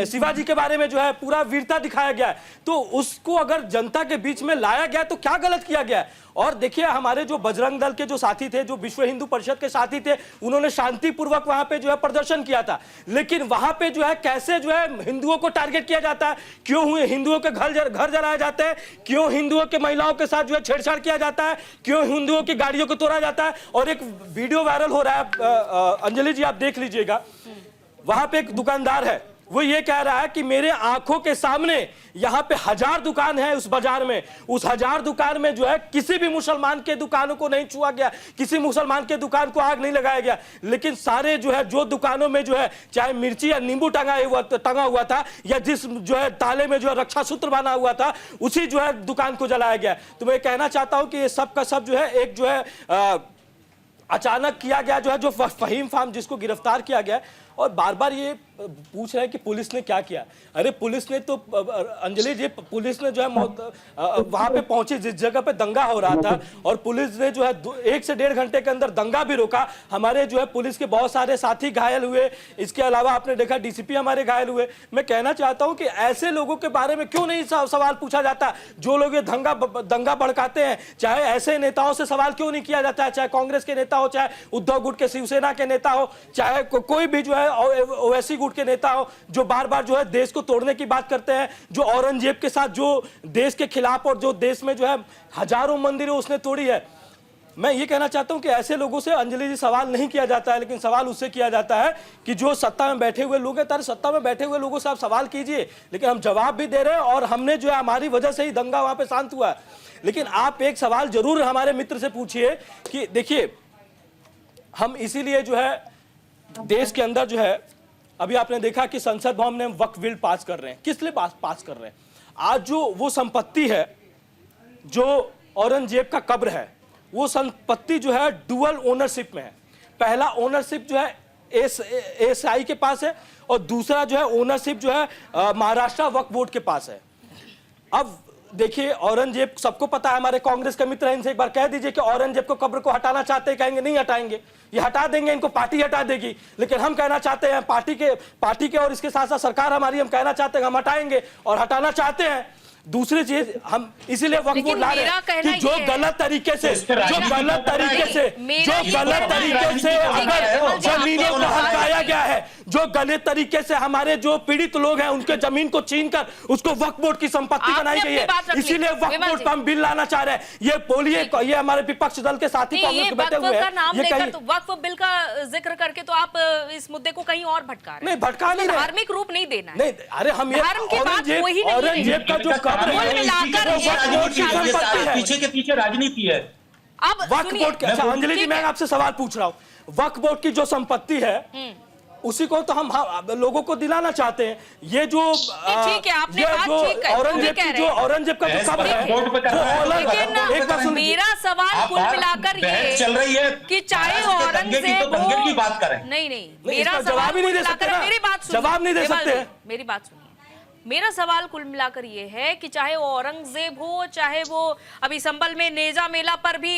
शिवाजी के बारे में जो है पूरा वीरता दिखाया गया है, तो उसको अगर जनता के बीच में लाया गया तो क्या गलत किया गया है? और देखिए हमारे जो बजरंग दल के जो साथी थे, जो विश्व हिंदू परिषद के साथी थे, उन्होंने शांतिपूर्वक वहां पे जो है प्रदर्शन किया था। लेकिन वहां पे जो है कैसे जो है हिंदुओं को टारगेट किया जाता है, क्यों हुए हिंदुओं के घर जलाए जाते हैं, क्यों हिंदुओं के महिलाओं के साथ जो है छेड़छाड़ किया जाता है, क्यों हिंदुओं की गाड़ियों को तोड़ा जाता है। और एक वीडियो वायरल हो रहा है अंजलि जी, आप देख लीजिएगा, वहां पे एक दुकानदार है, वो ये कह रहा है कि मेरे आंखों के सामने यहाँ पे 1000 दुकान है उस बाजार में, उस 1000 दुकान में जो है किसी भी मुसलमान के दुकानों को नहीं छुआ गया, किसी मुसलमान के दुकान को आग नहीं लगाया गया। लेकिन सारे जो है जो दुकानों में जो है चाहे मिर्ची या नींबू टंगा हुआ था या जिस जो है ताले में जो है रक्षा सूत्र बना हुआ था, उसी जो है दुकान को जलाया गया। तो मैं कहना चाहता हूं कि ये सब का सब जो है एक जो है अचानक किया गया जो है, जो फहीम फार्म जिसको गिरफ्तार किया गया। और बार बार ये पूछ रहे हैं कि पुलिस ने क्या किया। अरे पुलिस ने तो अंजलि जी, पुलिस ने जो है वहां पे पहुंची जिस जगह पे दंगा हो रहा था, और पुलिस ने जो है 1 से 1.5 घंटे के अंदर दंगा भी रोका। हमारे जो है पुलिस के बहुत सारे साथी घायल हुए, इसके अलावा आपने देखा डीसीपी हमारे घायल हुए। मैं कहना चाहता हूं कि ऐसे लोगों के बारे में क्यों नहीं सवाल पूछा जाता, जो लोग ये दंगा भड़काते हैं, चाहे ऐसे नेताओं से सवाल क्यों नहीं किया जाता है, चाहे कांग्रेस के नेता हो, चाहे उद्धव गुट के शिवसेना के नेता हो, चाहे कोई भी जो है ओवैसी गुट के नेता हो, जो बार बार जो है देश को तोड़ने की बात करते हैं, जो औरंगजेब के साथ जो देश के खिलाफ और जो देश में जो है हजारों मंदिरें उसने तोड़ी है। मैं ये कहना चाहता हूं कि ऐसे लोगों से अंजलि जी सवाल नहीं किया जाता है, लेकिन सवाल उससे किया जाता है कि जो सत्ता में बैठे हुए लोग हैं, तारे सत्ता में बैठे हुए लोगों से आप सवाल कीजिए, लेकिन हम जवाब भी दे रहे हैं और हमने जो है हमारी वजह से ही दंगा वहां पे शांत हुआ है। लेकिन आप एक सवाल जरूर हमारे मित्र से पूछिए कि देखिए, हम इसीलिए जो है देश के अंदर जो है, अभी आपने देखा कि संसद भवन में वक्फ बिल पास कर रहे हैं। किस लिए पास कर रहे हैं? आज जो वो संपत्ति है जो औरंगजेब का कब्र है, वो संपत्ति जो है डुअल ओनरशिप में है। पहला ओनरशिप जो है एएसआई के पास है और दूसरा जो है ओनरशिप जो है महाराष्ट्र वक्फ बोर्ड के पास है। अब देखिए, औरंगजेब सबको पता है, हमारे कांग्रेस के मित्र हैं, इनसे एक बार कह दीजिए कि औरंगजेब को कब्र को हटाना चाहते हैं, कहेंगे नहीं हटाएंगे, ये हटा देंगे, इनको पार्टी हटा देगी। लेकिन हम कहना चाहते हैं पार्टी के और इसके साथ साथ सरकार हमारी, हम कहना चाहते हैं हम हटाएंगे और हटाना चाहते हैं। दूसरी चीज हम इसीलिए वक्फ बोर्ड ला रहे हैं कि जो गलत तरीके से अगर जमीनों को हटाया गया है, जो गलत तरीके से हमारे जो पीड़ित लोग हैं उनके जमीन को छीनकर उसको वक्फ बोर्ड की संपत्ति बनाई गई है, इसीलिए वक्फ बोर्ड पर हम बिल लाना चाह रहे हैं। ये बोलिए, ये हमारे विपक्ष दल के साथी कांग्रेस के बैठे हुए हैं, ये कहीं वक्फ बिल का जिक्र करके तो आप इस मुद्दे को कहीं और भटका रहे हैं। नहीं, भटका नहीं रहे, धार्मिक रूप नहीं देना है। नहीं, अरे हम ये औरंगजेब का जो पीछे के पीछे राजनीति है। अब वक्फ बोर्ड के, अच्छा अंजलि जी, मैं आपसे सवाल पूछ रहा हूँ, वक्फ बोर्ड की जो संपत्ति है उसी को तो हम लोगों को दिलाना चाहते हैं। ये जो ठीक है, आपने ये बात जो ठीक है, औरंगजेब की जो औरंगजेब का जो कब्र है, एक बार सुनिए, मेरा सवाल कुल मिलाकर ये चल रही है कि चाहे औरंगजेब दंगे की बात करें, नहीं, मेरा जवाब ही नहीं दे सकते, मेरी बात सुनिए, जवाब नहीं दे सकते, मेरी बात सुनिए। मेरा सवाल कुल मिलाकर ये है कि चाहे वो औरंगजेब हो, चाहे वो अभी संभल में नेजा मेला पर भी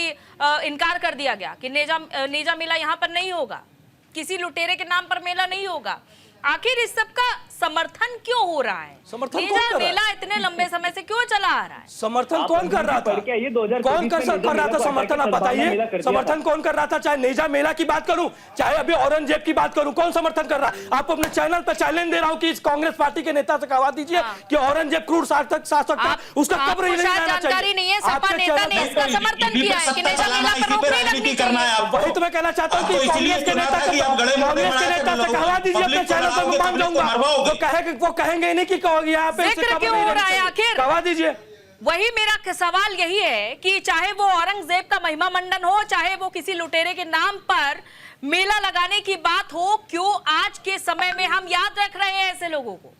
इनकार कर दिया गया कि नेजा मेला यहाँ पर नहीं होगा, किसी लुटेरे के नाम पर मेला नहीं होगा। आखिर इस सब का समर्थन क्यों हो रहा है? समर्थन कौन कर रहा है? मेला इतने लंबे समय से क्यों चला आ रहा है? समर्थन कौन कर रहा था? कौन कर रहा था समर्थन? आप बताइए, समर्थन कौन कर रहा था? चाहे नेजा मेला की बात करूं, चाहे अभी औरंगजेब की बात करूं, कौन समर्थन कर रहा है? आप अपने चैनल पर चैलेंज दे रहा हूं कि इस कांग्रेस पार्टी के नेता से कहवा दीजिए कि औरंगजेब क्रूर शासक था, उसका कब्र ही नहीं रहना चाहिए। नहीं है, सपा नेता ने इसका समर्थन किया है कि नेजा मेला पर रोक नहीं लगनी चाहिए। वही तो मैं कहना चाहता हूं कि कांग्रेस के नेता से कहवा दीजिए अपने चैनल पर, मैं मान जाऊंगा। वो कहेंगे नहीं कि यहाँ पे क्यों हो रहा है आखिर? कहवा दीजिए। वही मेरा सवाल यही है कि चाहे वो औरंगजेब का महिमा मंडन हो, चाहे वो किसी लुटेरे के नाम पर मेला लगाने की बात हो, क्यों आज के समय में हम याद रख रहे हैं ऐसे लोगों को?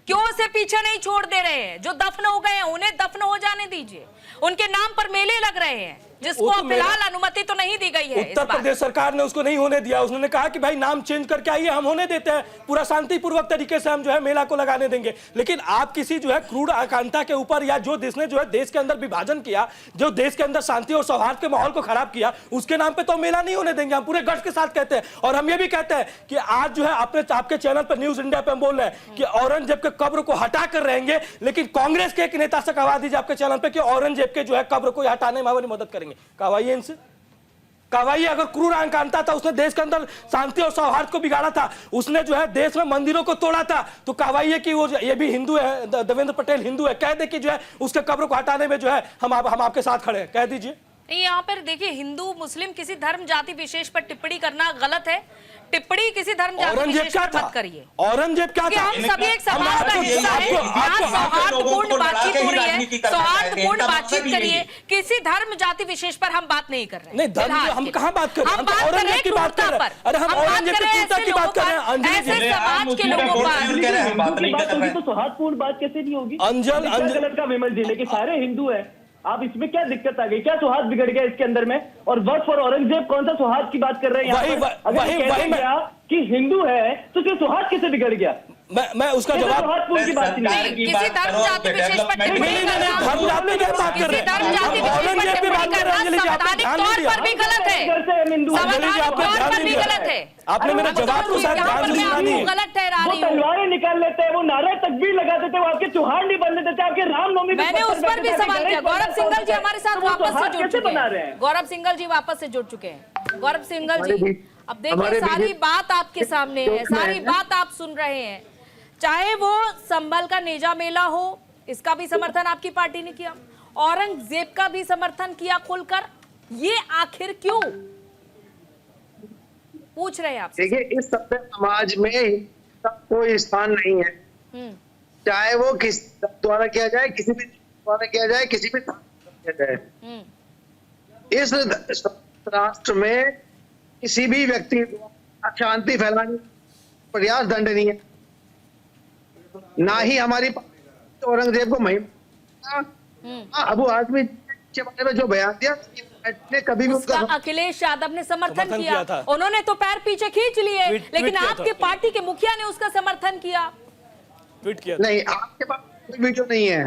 क्यों उसे पीछे नहीं छोड़ दे रहे हैं? जो दफन हो गए हैं उन्हें दफन हो जाने दीजिए। उनके नाम पर मेले लग रहे हैं जिसको फिलहाल अनुमति तो नहीं दी गई है। उत्तर प्रदेश सरकार ने उसको नहीं होने दिया। उसने कहा कि भाई नाम चेंज करके आइए, हम होने देते हैं, पूरा शांतिपूर्वक तरीके से हम जो है मेला को लगाने देंगे। लेकिन आप किसी जो है क्रूर आकांक्षा के ऊपर, या जो जिसने जो है देश के अंदर विभाजन किया, जो देश के अंदर शांति और सौहार्द के माहौल को खराब किया, उसके नाम पे तो मेला नहीं होने देंगे। हम पूरे गठ के साथ कहते हैं। और हम ये भी कहते हैं कि आज जो है आपके चैनल पर, न्यूज इंडिया पे हम बोल रहे हैं कि औरंगजेब के कब्र को हटा कर रहेंगे, लेकिन कांग्रेस के एक नेता से कहवा दीजिए आपके चैनल पर कि औरंगजेब के जो है कब्र को हटाने में हमारी मदद करेंगे। कहवाइए इनसे, कहवाइए। अगर क्रूर आकांक्षा था, उसने देश के अंदर शांति और सौहार्द को बिगाड़ा था, उसने जो है देश में मंदिरों को तोड़ा था, तो कहवाइए कि वो ये भी हिंदू है, देवेंद्र पटेल हिंदू है, कह दे कि जो है उसके कब्र को हटाने में जो है हम आपके साथ खड़े हैं, कह दीजिए। यहाँ पर देखिए, हिंदू मुस्लिम किसी धर्म जाति विशेष पर टिप्पणी करना गलत है। टिप्पणी किसी धर्म जाति विशेष पर मत करिए। औरंगजेब क्या था? हम सभी एक समाज का हिस्सा है। यहाँ सौहार्दपूर्ण बातचीत हो रही है, सौहार्दपूर्ण बातचीत करिए। किसी धर्म जाति विशेष पर हम बात नहीं कर रहे हैं। नहीं, धर्म हम कहाँ बात कर रहे हैं? हम बात कर रहे हैं क्रूरता पर। अरे हम औरंगजेब की क्रूरता की बात कर रहे हैं। ऐसे समाज के लोगों पर तो सौहार्दपूर्ण बात कैसे नहीं होगी? अंजल गलत का विमल जी, लेकिन सारे हिंदू है, आप इसमें क्या दिक्कत आ गई? क्या सौहार्द बिगड़ गया इसके अंदर में? और वक्फ और औरंगजेब कौन सा सौहार्द की बात कर रहे हैं? अगर कि हिंदू है तो उसका सौहार्द कैसे बिगड़ गया? मैं उसका जवाब, किसी धर्म जाति विशेष पर टिप्पणी करना, धर्म जाति की बात कर रहे हैं, औरंगजेब की बात कर रहे हैं। संवैधानिक तौर पर भी गलत है, संवैधानिक तौर पर भी गलत है। आपने मेरा जवाब को शायद ध्यान से सुना नहीं है। गलत ठहरा रही हूं। तलवारें निकाल लेते हैं, वो नारा तकबीर लगा देते हैं, वो आपके चौहान नहीं बनने देते, आपके रामनवमी। मैंने उस पर भी सवाल किया। गौरव सिंघल जी हमारे साथ वापस से जुड़ चुके हैं। गौरव सिंघल जी वापस से जुड़ चुके हैं। गौरव सिंघल जी, अब देखिए, सारी बात आपके सामने है, सारी बात आप सुन रहे हैं। चाहे वो संभल का नेजा मेला हो, इसका भी समर्थन आपकी पार्टी ने किया, औरंगजेब का भी समर्थन किया खुलकर, ये आखिर क्यों? पूछ रहे हैं आपसे। देखिए, इस सभ्य समाज में कोई स्थान नहीं है, चाहे वो किस द्वारा किया जाए, किसी भी द्वारा किया जाए, किसी भी किया जाए। इस राष्ट्र में किसी भी व्यक्ति अशांति फैलाने प्रयास दंडनीय है। ना ही हमारी औरंगजेब को महिमा अबू आजमी के बारे में जो बयान दिया ने कभी भी उसका अखिलेश यादव ने समर्थन किया। उन्होंने तो पैर पीछे खींच लिए, लेकिन आपके पार्टी के मुखिया ने उसका समर्थन किया। ट्वीट किया नहीं, आपके पास कोई वीडियो नहीं है।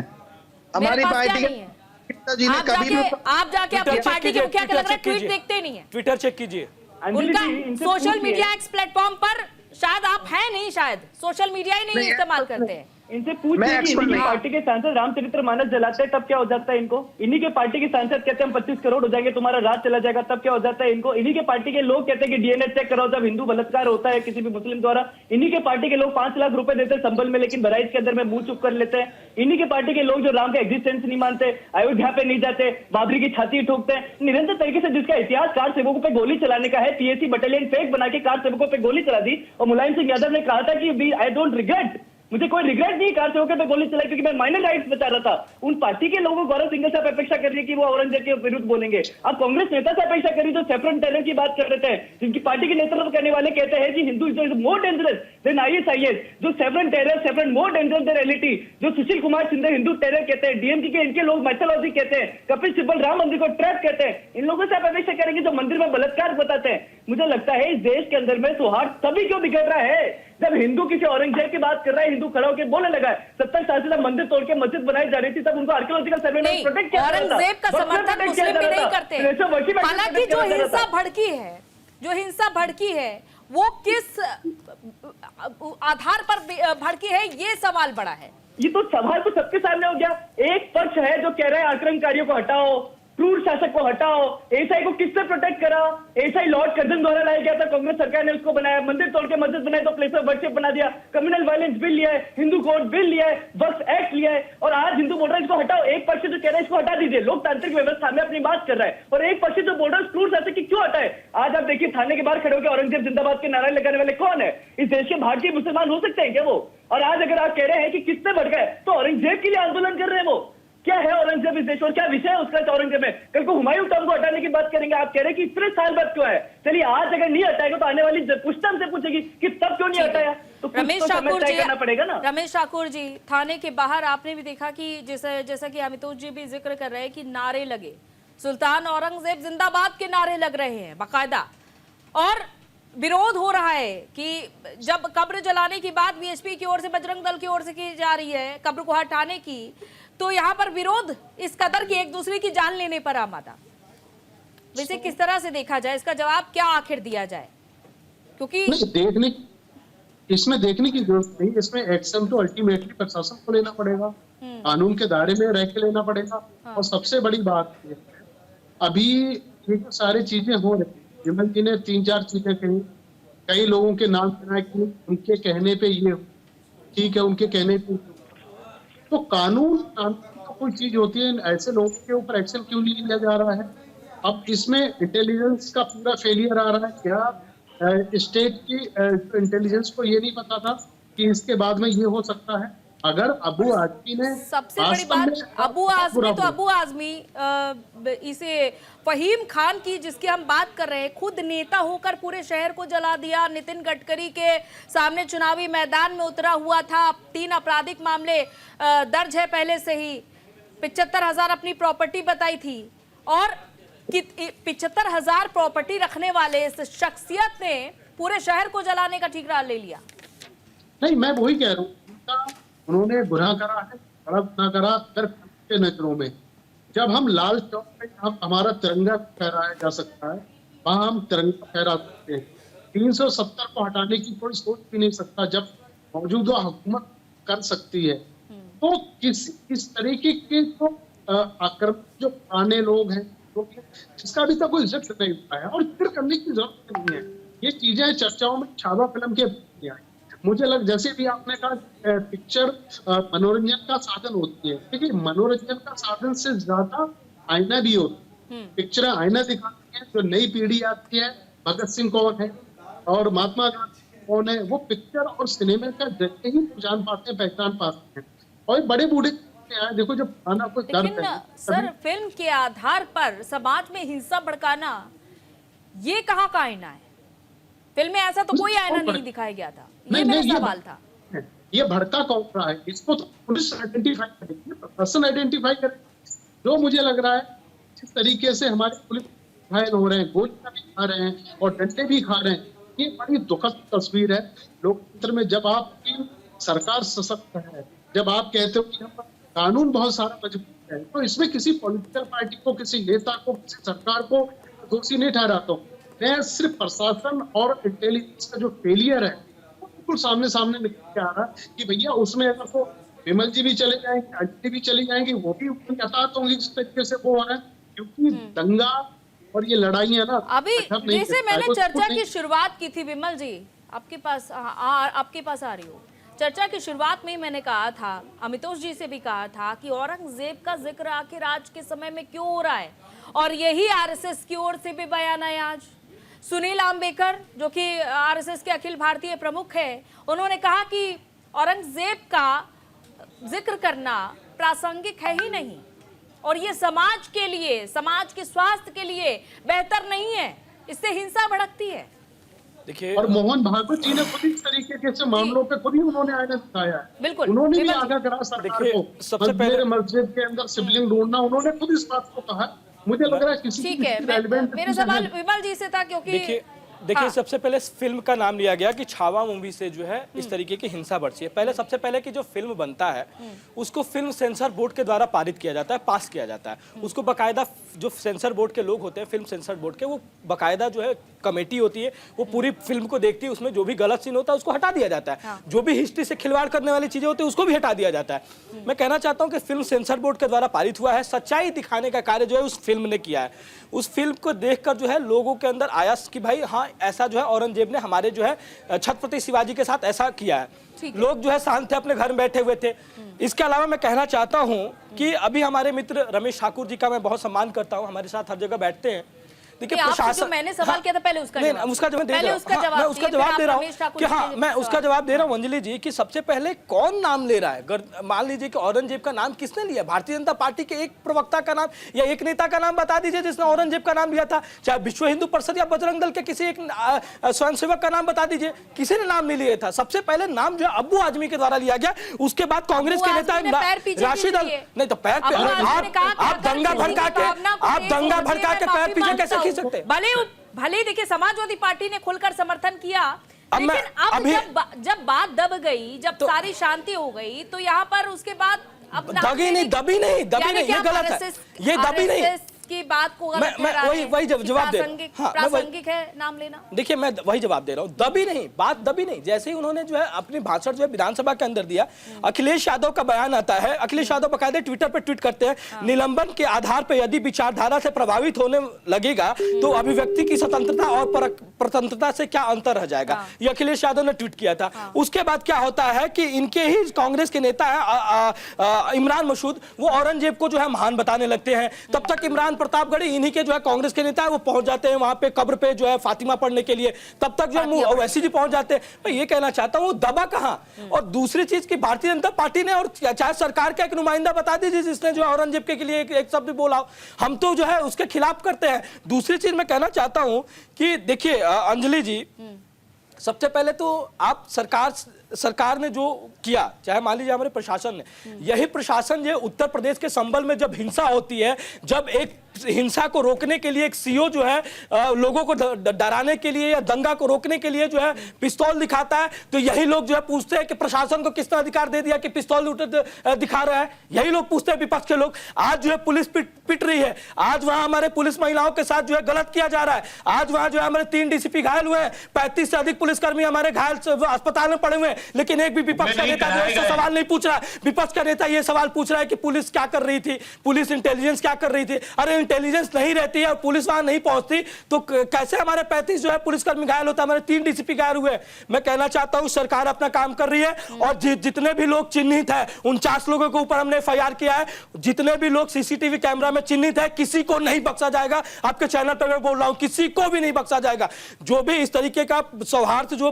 हमारी पार्टी के जी ने कभी भी आप जाके अपनी पार्टी के मुखिया के लग रहा है ट्वीट देखते नहीं है। ट्विटर चेक कीजिए उनका सोशल मीडिया एक्स प्लेटफॉर्म पर शायद आप हैं नहीं, शायद सोशल मीडिया ही नहीं इस्तेमाल करते हैं। इनसे पूछ लीजिए, इन्हीं की पार्टी के सांसद रामचरित्र मानस जलाते हैं तब क्या हो जाता है इनको? इन्हीं के पार्टी के सांसद कहते हैं हम 25 करोड़ हो जाएंगे, तुम्हारा राज चला जाएगा, तब क्या हो जाता है इनको? इन्हीं के पार्टी के लोग कहते हैं कि डीएनए चेक कराओ जब हिंदू बलात्कार होता है किसी भी मुस्लिम द्वारा। इन्हीं के पार्टी के लोग 5 लाख रुपए देते हैं संभल में, लेकिन बहराइच के अंदर में मुंह चुप कर लेते हैं। इन्हीं के पार्टी के लोग जो राम का एग्जिस्टेंस नहीं मानते, अयोध्या पे नहीं जाते, बाबरी की छाती ठोकते हैं, निरंतर तरीके से जिसका इतिहास कार सेवकों पे गोली चलाने का है, पीएसी बटालियन फेक बना के कार सेवकों पे गोली चला दी। और मुलायम सिंह यादव ने कहा था कि आई डोंट रिग्रेट, मुझे कोई रिग्रेट नहीं कार सेवकों पे गोली चलाई क्योंकि मैं माइनर राइट्स बचा रहा था। उन पार्टी के लोगों गौरव सिंह से अपेक्षा कर रही है कि वो औरंगजेब के विरुद्ध बोलेंगे। अब कांग्रेस नेता से अपेक्षा करी जो सेफरन टेरर की बात कर रहे थे, जिनकी पार्टी के नेतृत्व करने वाले कहते हैं कि Hindu is more dangerous than ISIS, जो saffron terror, saffron more dangerous than reality, जो सुशील कुमार शिंदे हिंदू टेरर कहते हैं, डीएमके के इनके लोग मैथोलॉजी कहते हैं, कपिल सिब्बल राम मंदिर को ट्रैप कहते हैं। इन लोगों से आप अपेक्षा करेंगे जो मंदिर में बलात्कार बताते हैं। मुझे लगता है इस देश के अंदर में सौहार्द तभी क्यों बिगड़ रहा है जब हिंदू किसी औरंगजेब की बात कर रहा है, हिंदू खड़ा होकर बोलने लगा है 70 साल से मंदिर तोड़ के मस्जिद बनाई जा रही थी, तब उनको आर्कियोलॉजिकल सर्वे में प्रोटेक्ट किया जा रहा था। औरंगजेब का समर्थन मुस्लिम भी नहीं करते। हालांकि जो हिंसा भड़की है वो किस आधार पर भड़की है, ये सवाल बड़ा है। ये तो सवाल तो सबके सामने हो गया। एक पक्ष है जो कह रहा है आक्रमणकारियों को हटाओ, क्रूर शासक को हटाओ, एसआई को किससे प्रोटेक्ट करा? एसआई लॉर्ड कर्जन द्वारा लाया गया था, कांग्रेस सरकार ने उसको बनाया, मंदिर तोड़ के मस्जिद बनाई तो प्लेस ऑफ वर्शिप बना दिया, कम्युनल वायलेंस बिल लिया है, हिंदू कोड बिल लिया है, वक्फ एक्ट लिया है, और आज हिंदू बॉर्डर को हटाओ। एक पक्ष जो कह रहा है इसको हटा दीजिए, लोकतांत्रिक व्यवस्था में अपनी बात कर रहा है, और एक पक्ष जो बॉर्डर क्रूर शासक की क्यों हटाए? आज आप देखिए थाने के बाहर खड़े होकर औरंगजेब जिंदाबाद के नारे लगाने वाले कौन है? इस देश के भारतीय मुसलमान हो सकते हैं क्या वो? और आज अगर आप कह रहे हैं कि किससे भड़का गए तो औरंगजेब के लिए आंदोलन कर रहे हैं वो। क्या है औरंगजेब इस देश और क्या विषय है उसका औरंगजेब में? कल को हुमायूं टॉम को हटाने की बात करेंगे, आप कह रहे हैं कि इतने साल बाद क्यों है? चलिए आज अगर नहीं हटाएगा तो आने वाली पुश्ता हमसे पूछेगी कि तब क्यों नहीं हटाया? तो रमेश ठाकुर जी करना पड़ेगा ना। रमेश ठाकुर जी, थाने के बाहर आपने भी देखा कि जैसा कि अमितोष जी भी जिक्र कर रहे हैं कि नारे लगे, सुल्तान औरंगजेब जिंदाबाद के नारे लग रहे हैं बाकायदा, और विरोध हो रहा है कि जब कब्र जलाने की बात बीएसपी की ओर से, बजरंग दल की ओर से की जा रही है कब्र को हटाने की, तो यहाँ पर विरोध इस कदर की एक दूसरे की जान लेने पर आमादा। वैसे किस तरह से देखा जाए, इसका जवाब क्या आखिर दिया जाए? क्योंकि इसमें देखने की जरूरत नहीं, इसमें एक्शन तो अल्टीमेटली प्रशासन को लेना पड़ेगा, कानून के दायरे में रह के लेना पड़ेगा। और सबसे बड़ी बात है अभी ये जो सारी चीजें हो रही, विमल जी ने 3-4 चीजें कही, कई लोगों के नाम सुना कि उनके कहने पे ये ठीक है, उनके कहने पे तो कानून तो कोई चीज होती है, ऐसे लोगों के ऊपर एक्शन क्यों नहीं लिया जा रहा है? अब इसमें इंटेलिजेंस का पूरा फेलियर आ रहा है क्या? स्टेट की इंटेलिजेंस को ये नहीं पता था कि इसके बाद में ये हो सकता है? अगर अबू आजमी ने, सबसे बड़ी बात अबू आजमी तो अबू आजमी इसे फहीम खान की जिसकी हम बात कर रहे हैं, खुद नेता होकर पूरे शहर को जला दिया, नितिन गडकरी के सामने चुनावी मैदान में उतरा हुआ था, 3 आपराधिक मामले दर्ज है पहले से ही, 75,000 अपनी प्रॉपर्टी बताई थी, और 75,000 प्रॉपर्टी रखने वाले इस शख्सियत ने पूरे शहर को जलाने का ठीकरा ले लिया। नहीं, मैं वही कह रहा हूँ, उन्होंने गुनाह करा है, बड़ा गुनाह करा के नजरों में। जब हम लाल चौक पे हमारा तिरंगा फहराया जा सकता है, वहां हम तिरंगा फहरा सकते हैं। 370 को हटाने की कोई सोच भी नहीं सकता जब मौजूदा हुकूमत कर सकती है। तो किस तरीके के जो आक्रमण जो पुराने लोग हैं जिसका अभी तक कोई जिक्र नहीं हुआ है और जिक्र करने की जरूरत नहीं है। ये चीजें चर्चाओं में छावा फिल्म के आई। मुझे लग जैसे भी आपने कहा पिक्चर मनोरंजन का साधन होती है, देखिए मनोरंजन का साधन से ज्यादा आईना भी होता है। पिक्चरें आईना दिखाती हैं, जो नई पीढ़ी आती है, भगत सिंह कौन है और महात्मा गांधी कौन है, वो पिक्चर और सिनेमा का जरिए ही जान पाते हैं, पहचान पाते हैं। और बड़े बूढ़े देखो, जब खाना कुछ लेकिन सर, फिल्म के आधार पर समाज में हिंसा भड़काना, ये कहाँ का आईना है? फिल्म में ऐसा तो कोई आईना नहीं दिखाया गया था, ये मेरा सवाल था। ये भड़का कौन रहा है, इसको तो पुलिस आइडेंटिफाई करेगी, प्रशासन आइडेंटिफाई करेगी। जो मुझे लग रहा है जिस तरीके से हमारे पुलिस घायल हो रहे हैं, गोलियां भी खा रहे हैं और डंडे भी खा रहे हैं, ये बड़ी दुखद तस्वीर है लोकतंत्र में। जब आपकी सरकार सशक्त है, जब आप कहते हो कि यहाँ पर कानून बहुत सारा मजबूत है, तो इसमें किसी पॉलिटिकल पार्टी को, किसी नेता को, किसी सरकार को दोषी नहीं ठहराता हूं। मैं सिर्फ प्रशासन और इंटेलिजेंस का जो फेलियर है बिल्कुल सामने सामने निकल के आ रहा है कि भैया उसमें अगर तो विमल जी भी चले जाएंगे, अंजलि भी चली जाएंगी, वो भी हताहत होंगी जिस तरीके से वो हो रहा है, क्योंकि दंगा और ये लड़ाइयां ना अभी जैसे मैंने चर्चा की शुरुआत की थी, विमल जी आपके पास आ रही हो। चर्चा की शुरुआत में ही मैंने कहा था, अमितोष जी से भी कहा था कि औरंगजेब का जिक्र आखिर आज के समय में क्यों हो रहा है, और यही आरएसएस की ओर से भी बयान है आज। सुनील आम्बेकर जो कि आरएसएस के अखिल भारतीय प्रमुख है, उन्होंने कहा कि औरंगजेब का जिक्र करना प्रासंगिक है ही नहीं, और ये समाज के लिए, समाज के स्वास्थ्य के लिए बेहतर नहीं है, इससे हिंसा भड़कती है। देखिए, और मोहन भागवत जी ने खुद इस तरीके के मामलों पे खुद ही उन्होंने आईना दिखाया है। बिल्कुल, उन्होंने भी आगाह करा सरकार को, सबसे पहले मस्जिद के अंदर शिवलिंग ढूंढना, उन्होंने खुद इस बात को कहा। मुझे लग रहा है किसी ठीक है, मेरा सवाल विमल जी से था, क्योंकि देखिए सबसे पहले फिल्म का नाम लिया गया कि छावा मूवी से जो है इस तरीके की हिंसा बढ़ती है। पहले सबसे पहले कि जो फिल्म बनता है उसको फिल्म सेंसर बोर्ड के द्वारा पारित किया जाता है, पास किया जाता है। उसको बकायदा जो सेंसर बोर्ड के लोग होते हैं, फिल्म सेंसर बोर्ड के, वो बकायदा जो है कमेटी होती है, वो पूरी फिल्म को देखती है, उसमें जो भी गलत सीन होता है उसको हटा दिया जाता है, जो भी हिस्ट्री से खिलवाड़ करने वाली चीजें होती है उसको भी हटा दिया जाता है। मैं कहना चाहता हूँ कि फिल्म सेंसर बोर्ड के द्वारा पारित हुआ है, सच्चाई दिखाने का कार्य जो है उस फिल्म ने किया है। उस फिल्म को देखकर जो है लोगों के अंदर आया कि भाई हाँ, ऐसा जो है औरंगजेब ने हमारे जो है छत्रपति शिवाजी के साथ ऐसा किया है। लोग जो है शांत थे, अपने घर में बैठे हुए थे। इसके अलावा मैं कहना चाहता हूं कि अभी हमारे मित्र रमेश ठाकुर जी का मैं बहुत सम्मान करता हूं, हमारे साथ हर जगह बैठते हैं। देखिए प्रशासन, मैंने सवाल किया था पहले उसका जवाब दे रहा हूं कि हाँ, मैं उसका जवाब दे रहा हूं अंजलि जी, कि सबसे पहले कौन नाम ले रहा है। मान लीजिए कि औरंगजेब का नाम किसने लिया? भारतीय जनता पार्टी के एक प्रवक्ता का नाम या एक नेता का नाम बता दीजिए जिसने औरंगजेब का नाम लिया था, चाहे विश्व हिंदू परिषद या बजरंग दल के किसी एक स्वयंसेवक का नाम बता दीजिए, किसी ने नाम नहीं लिया था। सबसे पहले नाम जो है अब्बू आजमी के द्वारा लिया गया, उसके बाद कांग्रेस के नेता राशिद अल, नहीं तो पैर पे आप दंगा भड़का के पैर पीछे कैसे खींच सकते? भले देखिए समाजवादी पार्टी ने खुलकर समर्थन किया, लेकिन अब जब बात दब गई, जब सारी शांति हो गई, तो यहाँ पर उसके बाद दबी नहीं, ये गलत है, ये दबी नहीं की बात को मैं वही जवाब दे प्रासंगिक है नाम लेना। देखिए मैं वही जवाब दे रहा हूँ, दबी नहीं, बात दबी नहीं। जैसे ही उन्होंने जो है अपनी भाषण जो है विधानसभा के अंदर दिया, अखिलेश यादव का बयान आता है, अखिलेश यादव बकायदे ट्विटर पर ट्वीट करते हैं, निलंबन के आधार पर यदि विचारधारा से प्रभावित होने लगेगा तो अभिव्यक्ति की स्वतंत्रता और स्वतंत्रता से क्या अंतर रह जाएगा, ये अखिलेश यादव ने ट्वीट किया था। उसके बाद क्या होता है कि इनके ही कांग्रेस के नेता है इमरान मसूद, वो औरंगजेब को जो है महान बताने लगते हैं। तब तक इमरान प्रतापगढ़ी, इन्हीं के जो है कांग्रेस के नेता है, वो पहुंच जाते हैं वहां पे कब्र पे जो है फातिमा पढ़ने के लिए। तब तक जो ओवैसी जी पहुंच जाते हैं। मैं ये कहना चाहता हूं दबा कहां। और दूसरी चीज की भारतीय जनता पार्टी ने, और चाहे सरकार का एक नुमाइंदा बता दीजिए जिसने जो औरंगजेब के लिए एक शब्द बोला हो, हम तो जो है उसके खिलाफ करते हैं। दूसरी चीज मैं कहना चाहता हूं कि देखिए अंजलि जी, सबसे पहले तो आप सरकार ने जो किया, चाहे मान लीजिए हमारे प्रशासन ने, यही प्रशासन जो उत्तर प्रदेश के संबल में जब हिंसा होती है, जब एक हिंसा को रोकने के लिए एक सीओ जो है लोगों को डराने के लिए या दंगा को रोकने के लिए जो है पिस्तौल दिखाता है, तो यही लोग जो है पूछते हैं कि प्रशासन को किसने अधिकार दे दिया कि पिस्तौल दिखा रहा है। यही लोग पूछते हैं, विपक्ष के लोग। आज जो है पुलिस पिट रही है, आज वहां हमारे पुलिस महिलाओं के साथ जो है गलत किया जा रहा है, आज वहां जो है हमारे 3 डीसीपी घायल हुए हैं, 35 से अधिक पुलिसकर्मी हमारे घायल अस्पताल में पड़े हुए हैं, लेकिन एक भी विपक्ष का नेता जो है सवाल नहीं पूछ रहा है। विपक्ष का नेता ये सवाल पूछ रहा है कि पुलिस क्या कर रही थी, पुलिस इंटेलिजेंस क्या कर रही थी। अरे इंटेलिजेंस नहीं रहती है और पुलिस वहां नहीं पहुंचती तो कैसे हमारे 35 जो है पुलिसकर्मी घायल होता है, हमारे 3 डीसीपी घायल हुए। मैं कहना चाहता हूं सरकार अपना काम कर रही है और जितने भी लोग चिन्हित है 49 लोगों के ऊपर हमने FIR किया है। जितने भी लोग CCTV कैमरा में चिन्हित है किसी को नहीं बख्शा जाएगा। आपके चैनल पर मैं बोल रहा हूं किसी को भी नहीं बख्शा जाएगा। जो भी इस तरीके का सौहार्द जो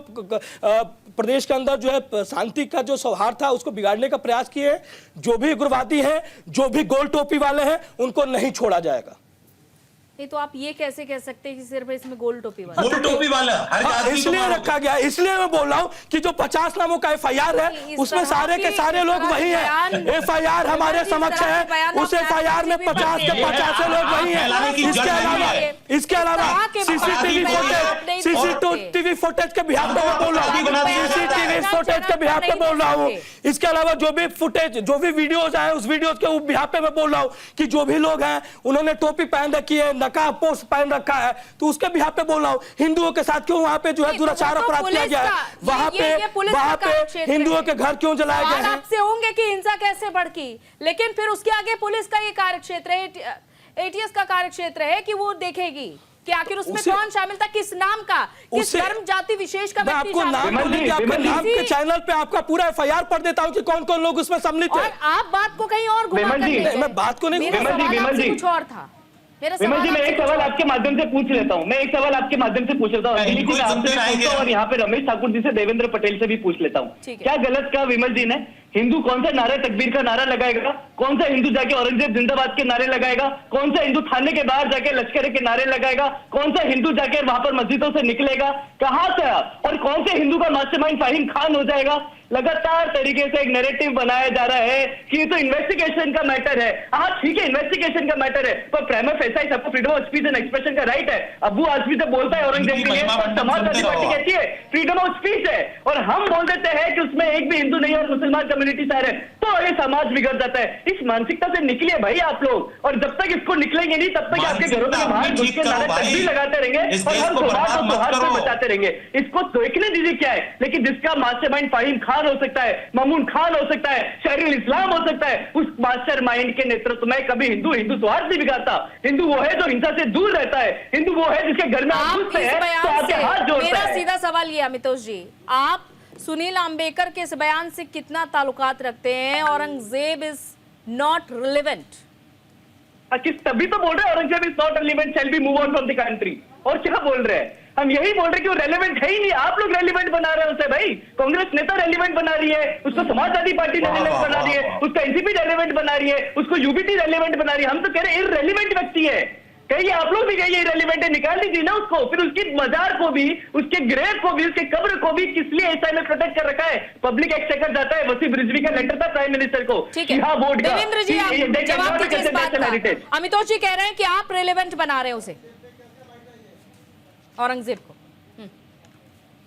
प्रदेश के अंदर जो है शांति का जो सौहार्द था उसको बिगाड़ने का प्रयास किए, जो भी उग्रवादी हैं, जो भी गोल टोपी वाले हैं, उनको नहीं छोड़ा जाएगा। नहीं तो आप ये कैसे कह सकते हैं कि सिर्फ इसमें गोल टोपी वाला? गोल टोपी वाला इसलिए रखा गया, इसलिए मैं बोल रहा हूं कि जो 50 नामों का FIR है उसमें सारे के सारे लोग वही हैं। FIR हमारे समक्ष है, उस FIR में 50 के 50 लोग वही हैं। इसके अलावा CCTV फुटेज के बिहार पे मैं बोल रहा हूँ, CCTV फुटेज के बिहार पे बोल रहा हूँ। इसके अलावा जो भी फुटेज, जो भी वीडियोज है उस वीडियोज के बिहार पे मैं बोल रहा हूँ कि जो भी लोग हैं उन्होंने टोपी पहन रखी है, नकाब पोस्ट पहन रखा है, तो उसके भी यहाँ पे बोल रहा हूँ। हिंदुओं के साथ क्यों वहाँ पे जो है दुराचार अपराध किया गया है, वहाँ पे हिंदुओं के घर क्यों जलाए गए हैं? आपसे होंगे कि हिंसा कैसे भड़की, लेकिन फिर उसके आगे पुलिस का ये कार्यक्षेत्र है, ATS का कार्यक्षेत्र है कि वो देखेगी कि आखिर उसमें कौन शामिल था, किस नाम का, किस धर्म जाति विशेष का व्यक्ति आपको नाम बोलेंगे, आपके नाम के चैनल पे आपका पूरा FIR पढ़ देता हूँ कि कौन कौन लोग उसमें सम्मिलित है। आप बात को कहीं और घुमा कर ले गए। मैं बात को नहीं, कुछ और था। विमल जी, मैं एक सवाल आपके माध्यम से पूछ लेता हूँ। दिलीप जी आपसे पूछता हूँ और यहाँ पे रमेश ठाकुर जी से, देवेंद्र पटेल से भी पूछ लेता हूँ। क्या गलत कहा विमल जी ने? हिंदू कौन सा नारा तकबीर का नारा लगाएगा? कौन सा हिंदू जाके औरंगजेब जिंदाबाद के नारे लगाएगा? कौन सा हिंदू थाने के बाहर जाके लश्कर के नारे लगाएगा? कौन सा हिंदू जाके वहां पर मस्जिदों से निकलेगा? कहां से? और कौन से हिंदू का मास्टरमाइंड फाहिम खान हो जाएगा? लगातार तरीके से एक नैरेटिव बनाया जा रहा है कि ये तो इन्वेस्टिगेशन का मैटर है। हाँ ठीक है, इन्वेस्टिगेशन का मैटर है, पर प्राइमा फेसा सबको freedom of speech and expression का राइट है। अबू आजमी से बोलता है औरंगजेब के लिए, और समाजवादी पार्टी कहती है फ्रीडम ऑफ स्पीच है, और हम बोल देते हैं कि उसमें एक भी हिंदू नहीं और मुसलमान कम्युनिटी सारे, तो ये समाज बिगड़ जाता है। इस मानसिकता से निकलिए भाई आप लोग, और जब तक इसको निकलेंगे नहीं तब तक आपके घरों में बाहर घुस के नारे तकबीर लगाते रहेंगे और हम सौहार्द को बचाते रहेंगे। इसको देखने दीजिए क्या है, लेकिन जिसका मास्टरमाइंड फाहिम खान हो सकता है, मामून खान हो सकता है, शहरुल इस्लाम हो सकता है, उस मास्टरमाइंड के नेतृत्व में कभी हिंदू सौहार्द नहीं बिगाड़ता। हिंदू वो है जो हिंसा से दूर रहता है, हिंदू वो है जिसके घर में आप घुसते हैं तो आपके हाथ जोड़ता है। मेरा सीधा सवाल ये अमितोष जी, आप सुनील अंबेकर के इस बयान से कितना ताल्लुकात रखते हैं? Aurangzeb is not relevant. तभी तो बोल रहे हैं Aurangzeb is not relevant, shall be move on from the country. और क्या बोल रहे हैं? हम यही बोल रहे हैं कि वो रेलेवेंट है ही नहीं। आप लोग रेलेवेंट बना रहे हैं उसे भाई। कांग्रेस नेता रेलेवेंट बना रही है, उसको समाजवादी पार्टी रेलेवेंट बना रही है, उसको एनसीपी रेलेवेंट बना रही है, उसको यूबीटी रेलेवेंट बना रही है। हम तो कह रहे हैं इररेलेवेंट व्यक्ति है। कहिए आप लोग भी कहिए इररेलेवेंट है, निकाल दीजिए ना उसको। फिर उसकी मजार को भी, उसके ग्रेव को भी, उसके कब्र को भी किस लिए ऐसा में प्रोटेक्ट कर रखा है? पब्लिक एक्सचेकर जाता है, वसीम रिजवी का लेटर था प्राइम मिनिस्टर को। हाँ, देवेंद्र जी आप जवाब दीजिए इस बात का। अमितोष जी कह रहे हैं कि आप रेलेवेंट बना रहे हैं उसे, औरंगजेब को।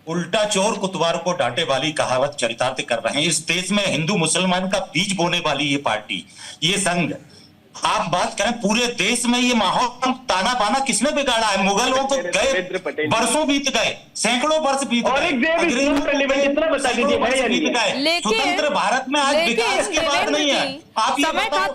उल्टा चोर कुतवार को डांटे वाली कहावत चरितार्थ कर रहे हैं। इस देश में हिंदू मुसलमान का बीज बोने वाली ये पार्टी, ये संघ, आप बात करें पूरे देश में ये माहौल ताना बाना किसने बिगाड़ा है? मुगलों को गए बरसों बीत गए, सैकड़ों वर्ष बीत गए, स्वतंत्र भारत में आज विकास की बात नहीं है। आप ये बताओ,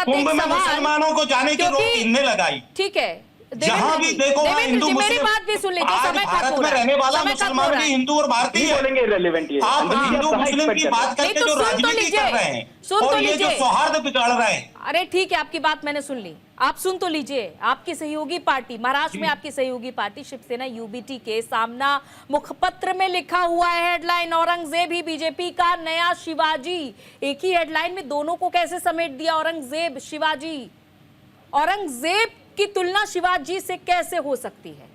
कुंभ में मुसलमानों को जाने की रोक किसने लगाई? ठीक है, जहां भी देखो हिंदू मेरी बात भी सुन लीजिए। आज भारत में रहने वाला मुसलमान भी हिंदू और भारतीय बोलेंगे रेलेवेंट। आप हिंदू मुस्लिम की बात करके जो राजनीति कर रहे हैं और ये जो सौहार्द बिगाड़ रहे हैं। अरे ठीक है, आपकी बात मैंने सुन ली, आप सुन तो लीजिए। आपकी सहयोगी पार्टी महाराष्ट्र में, आपकी सहयोगी पार्टी शिवसेना यूबीटी के सामना मुखपत्र में लिखा हुआ है हेडलाइन, औरंगजेब ही बीजेपी का नया शिवाजी। एक ही हेडलाइन में दोनों को कैसे समेट दिया? औरंगजेब, शिवाजी। औरंगजेब की तुलना शिवाजी से कैसे हो सकती है?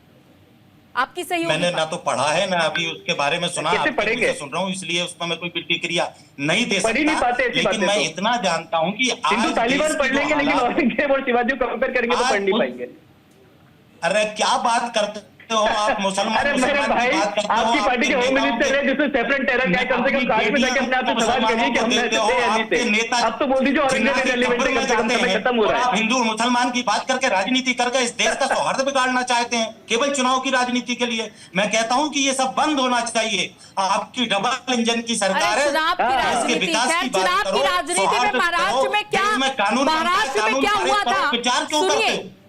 आपकी सहयोगी मैंने ना तो पढ़ा है ना अभी उसके बारे में सुना, आपसे सुन रहा हूँ, इसलिए उसमें मैं कोई प्रतिक्रिया नहीं दे सकता। लेकिन मैं इतना जानता हूँ कि हिंदू तालिबान पढ़ लेंगे लेकिन औरंगजेब और शिवाजी को कंपेयर करेंगे तो पढ़ नहीं पाएंगे। अरे क्या बात करते हो, आप मुसलमान अरे मेरे भाई, आपकी पार्टी के होम मिनिस्टर है जिसने सेपरेट टेरर का कम से कम काश में जाके अपने आप से सवाल करिए कि हम ऐसे थे या नहीं थे। अब तो बोल दीजिए औरंगजेब रेलिवेंट कम से कम समय खत्म हो रहा है। आप हिंदू मुसलमान की बात करके राजनीति करके इस देश का सौहार्द बिगाड़ना चाहते हैं केवल चुनाव की राजनीति के लिए। मैं कहता हूं कि ये सब बंद होना चाहिए। आपकी डबल इंजन की सरकार है। चुनाव की राजनीति, चुनाव की राजनीति में महाराष्ट्र में क्या हुआ था?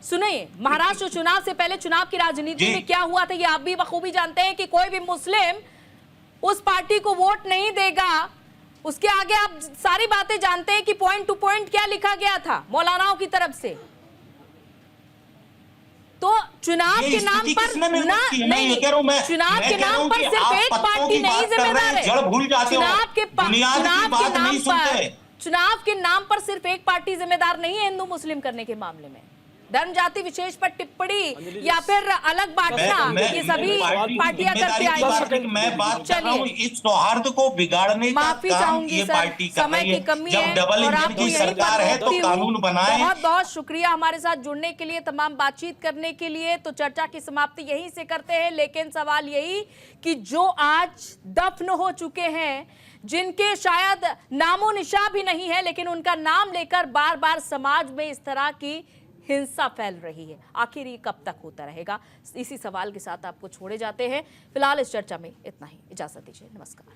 सुनिए, महाराष्ट्र चुनाव से पहले चुनाव की राजनीति में क्या हुआ था ये आप भी बखूबी जानते हैं कि कोई भी मुस्लिम उस पार्टी को वोट नहीं देगा। उसके आगे आप सारी बातें जानते हैं कि पॉइंट टू पॉइंट क्या लिखा गया था मौलानाओं की तरफ से। तो चुनाव के नाम पर चुनाव के नाम पर सिर्फ एक पार्टी नहीं जिम्मेदार है। चुनाव के नाम पर सिर्फ एक पार्टी जिम्मेदार नहीं है हिंदू मुस्लिम करने के मामले में। धर्म जाति विशेष पर टिप्पणी या फिर अलग बांटना, ये सभी पार्टियां करके आई। मैं बात कर रहा हूं इस सौहार्द को बिगाड़ने का काम ये पार्टी कर रही है। जब डबल इंजन की सरकार है तो कानून बनाए। बहुत बहुत शुक्रिया हमारे साथ जुड़ने के लिए, तमाम बातचीत करने के लिए। तो चर्चा की समाप्ति यहीं से करते हैं, लेकिन सवाल यही कि जो आज दफन हो चुके हैं, जिनके शायद नामो निशा भी नहीं है, लेकिन उनका नाम लेकर बार बार समाज में इस तरह की हिंसा फैल रही है, आखिर ये कब तक होता रहेगा? इसी सवाल के साथ आपको छोड़े जाते हैं। फिलहाल इस चर्चा में इतना ही, इजाजत दीजिए, नमस्कार।